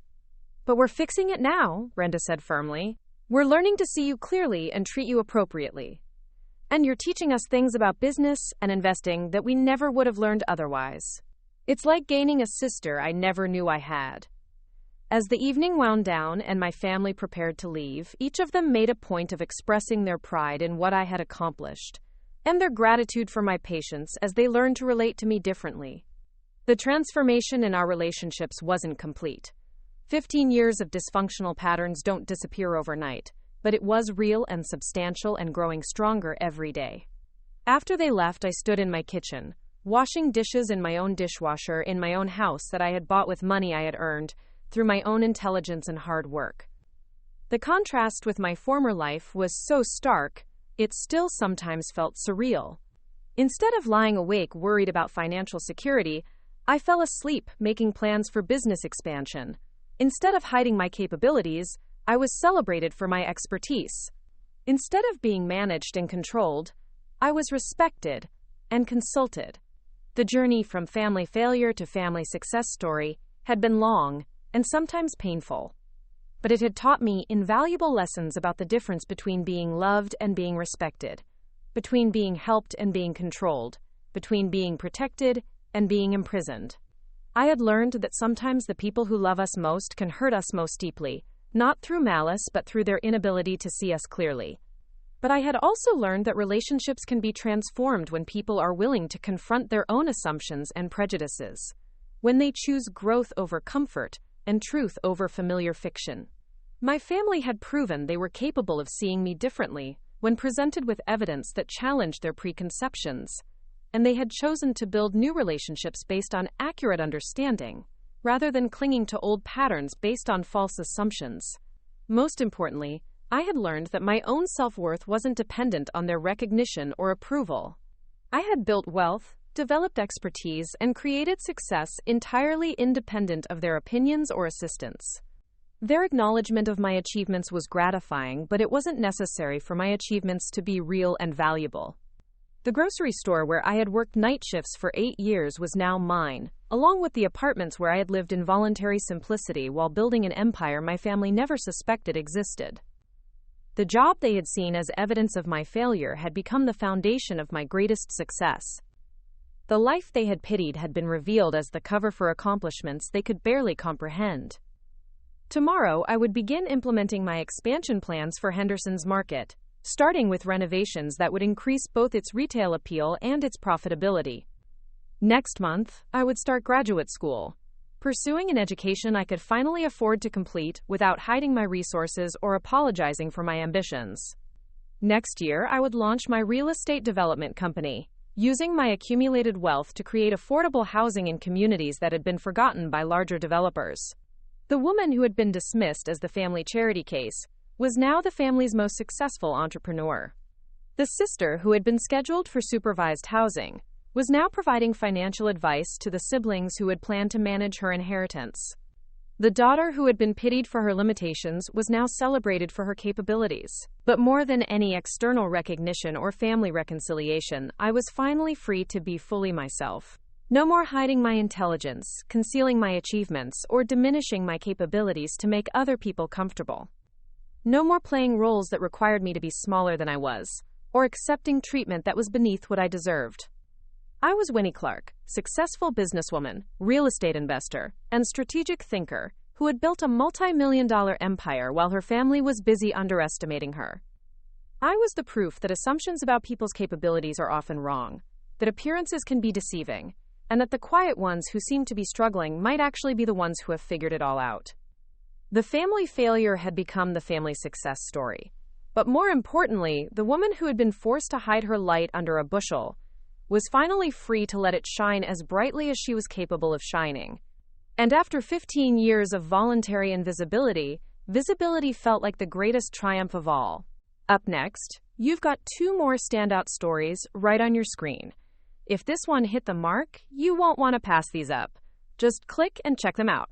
But we're fixing it now, Brenda said firmly. We're learning to see you clearly and treat you appropriately. And you're teaching us things about business and investing that we never would have learned otherwise. It's like gaining a sister I never knew I had. As the evening wound down and my family prepared to leave, each of them made a point of expressing their pride in what I had accomplished, and their gratitude for my patience as they learned to relate to me differently. The transformation in our relationships wasn't complete. 15 years of dysfunctional patterns don't disappear overnight, but it was real and substantial and growing stronger every day. After they left, I stood in my kitchen, washing dishes in my own dishwasher in my own house that I had bought with money I had earned through my own intelligence and hard work. The contrast with my former life was so stark, it still sometimes felt surreal. Instead of lying awake worried about financial security, I fell asleep making plans for business expansion. Instead of hiding my capabilities, I was celebrated for my expertise. Instead of being managed and controlled, I was respected and consulted. The journey from family failure to family success story had been long and sometimes painful, but it had taught me invaluable lessons about the difference between being loved and being respected, between being helped and being controlled, between being protected and being imprisoned. I had learned that sometimes the people who love us most can hurt us most deeply, not through malice but through their inability to see us clearly. But I had also learned that relationships can be transformed when people are willing to confront their own assumptions and prejudices, when they choose growth over comfort and truth over familiar fiction. My family had proven they were capable of seeing me differently when presented with evidence that challenged their preconceptions, and they had chosen to build new relationships based on accurate understanding, rather than clinging to old patterns based on false assumptions. Most importantly, I had learned that my own self-worth wasn't dependent on their recognition or approval. I had built wealth, developed expertise, and created success entirely independent of their opinions or assistance. Their acknowledgement of my achievements was gratifying, but it wasn't necessary for my achievements to be real and valuable. The grocery store where I had worked night shifts for 8 years was now mine, along with the apartments where I had lived in voluntary simplicity while building an empire my family never suspected existed. The job they had seen as evidence of my failure had become the foundation of my greatest success. The life they had pitied had been revealed as the cover for accomplishments they could barely comprehend. Tomorrow, I would begin implementing my expansion plans for Henderson's Market, starting with renovations that would increase both its retail appeal and its profitability. Next month, I would start graduate school, pursuing an education I could finally afford to complete without hiding my resources or apologizing for my ambitions. Next year, I would launch my real estate development company, using my accumulated wealth to create affordable housing in communities that had been forgotten by larger developers. The woman who had been dismissed as the family charity case was now the family's most successful entrepreneur. The sister who had been scheduled for supervised housing was now providing financial advice to the siblings who had planned to manage her inheritance. The daughter who had been pitied for her limitations was now celebrated for her capabilities. But more than any external recognition or family reconciliation, I was finally free to be fully myself. No more hiding my intelligence, concealing my achievements, or diminishing my capabilities to make other people comfortable. No more playing roles that required me to be smaller than I was, or accepting treatment that was beneath what I deserved. I was Winnie Clark, successful businesswoman, real estate investor, and strategic thinker who had built a multi-million-dollar empire while her family was busy underestimating her. I was the proof that assumptions about people's capabilities are often wrong, that appearances can be deceiving, and that the quiet ones who seem to be struggling might actually be the ones who have figured it all out. The family failure had become the family success story. But more importantly, the woman who had been forced to hide her light under a bushel was finally free to let it shine as brightly as she was capable of shining. And after 15 years of voluntary invisibility, visibility felt like the greatest triumph of all. Up next, you've got 2 more standout stories right on your screen. If this one hit the mark, you won't want to pass these up. Just click and check them out.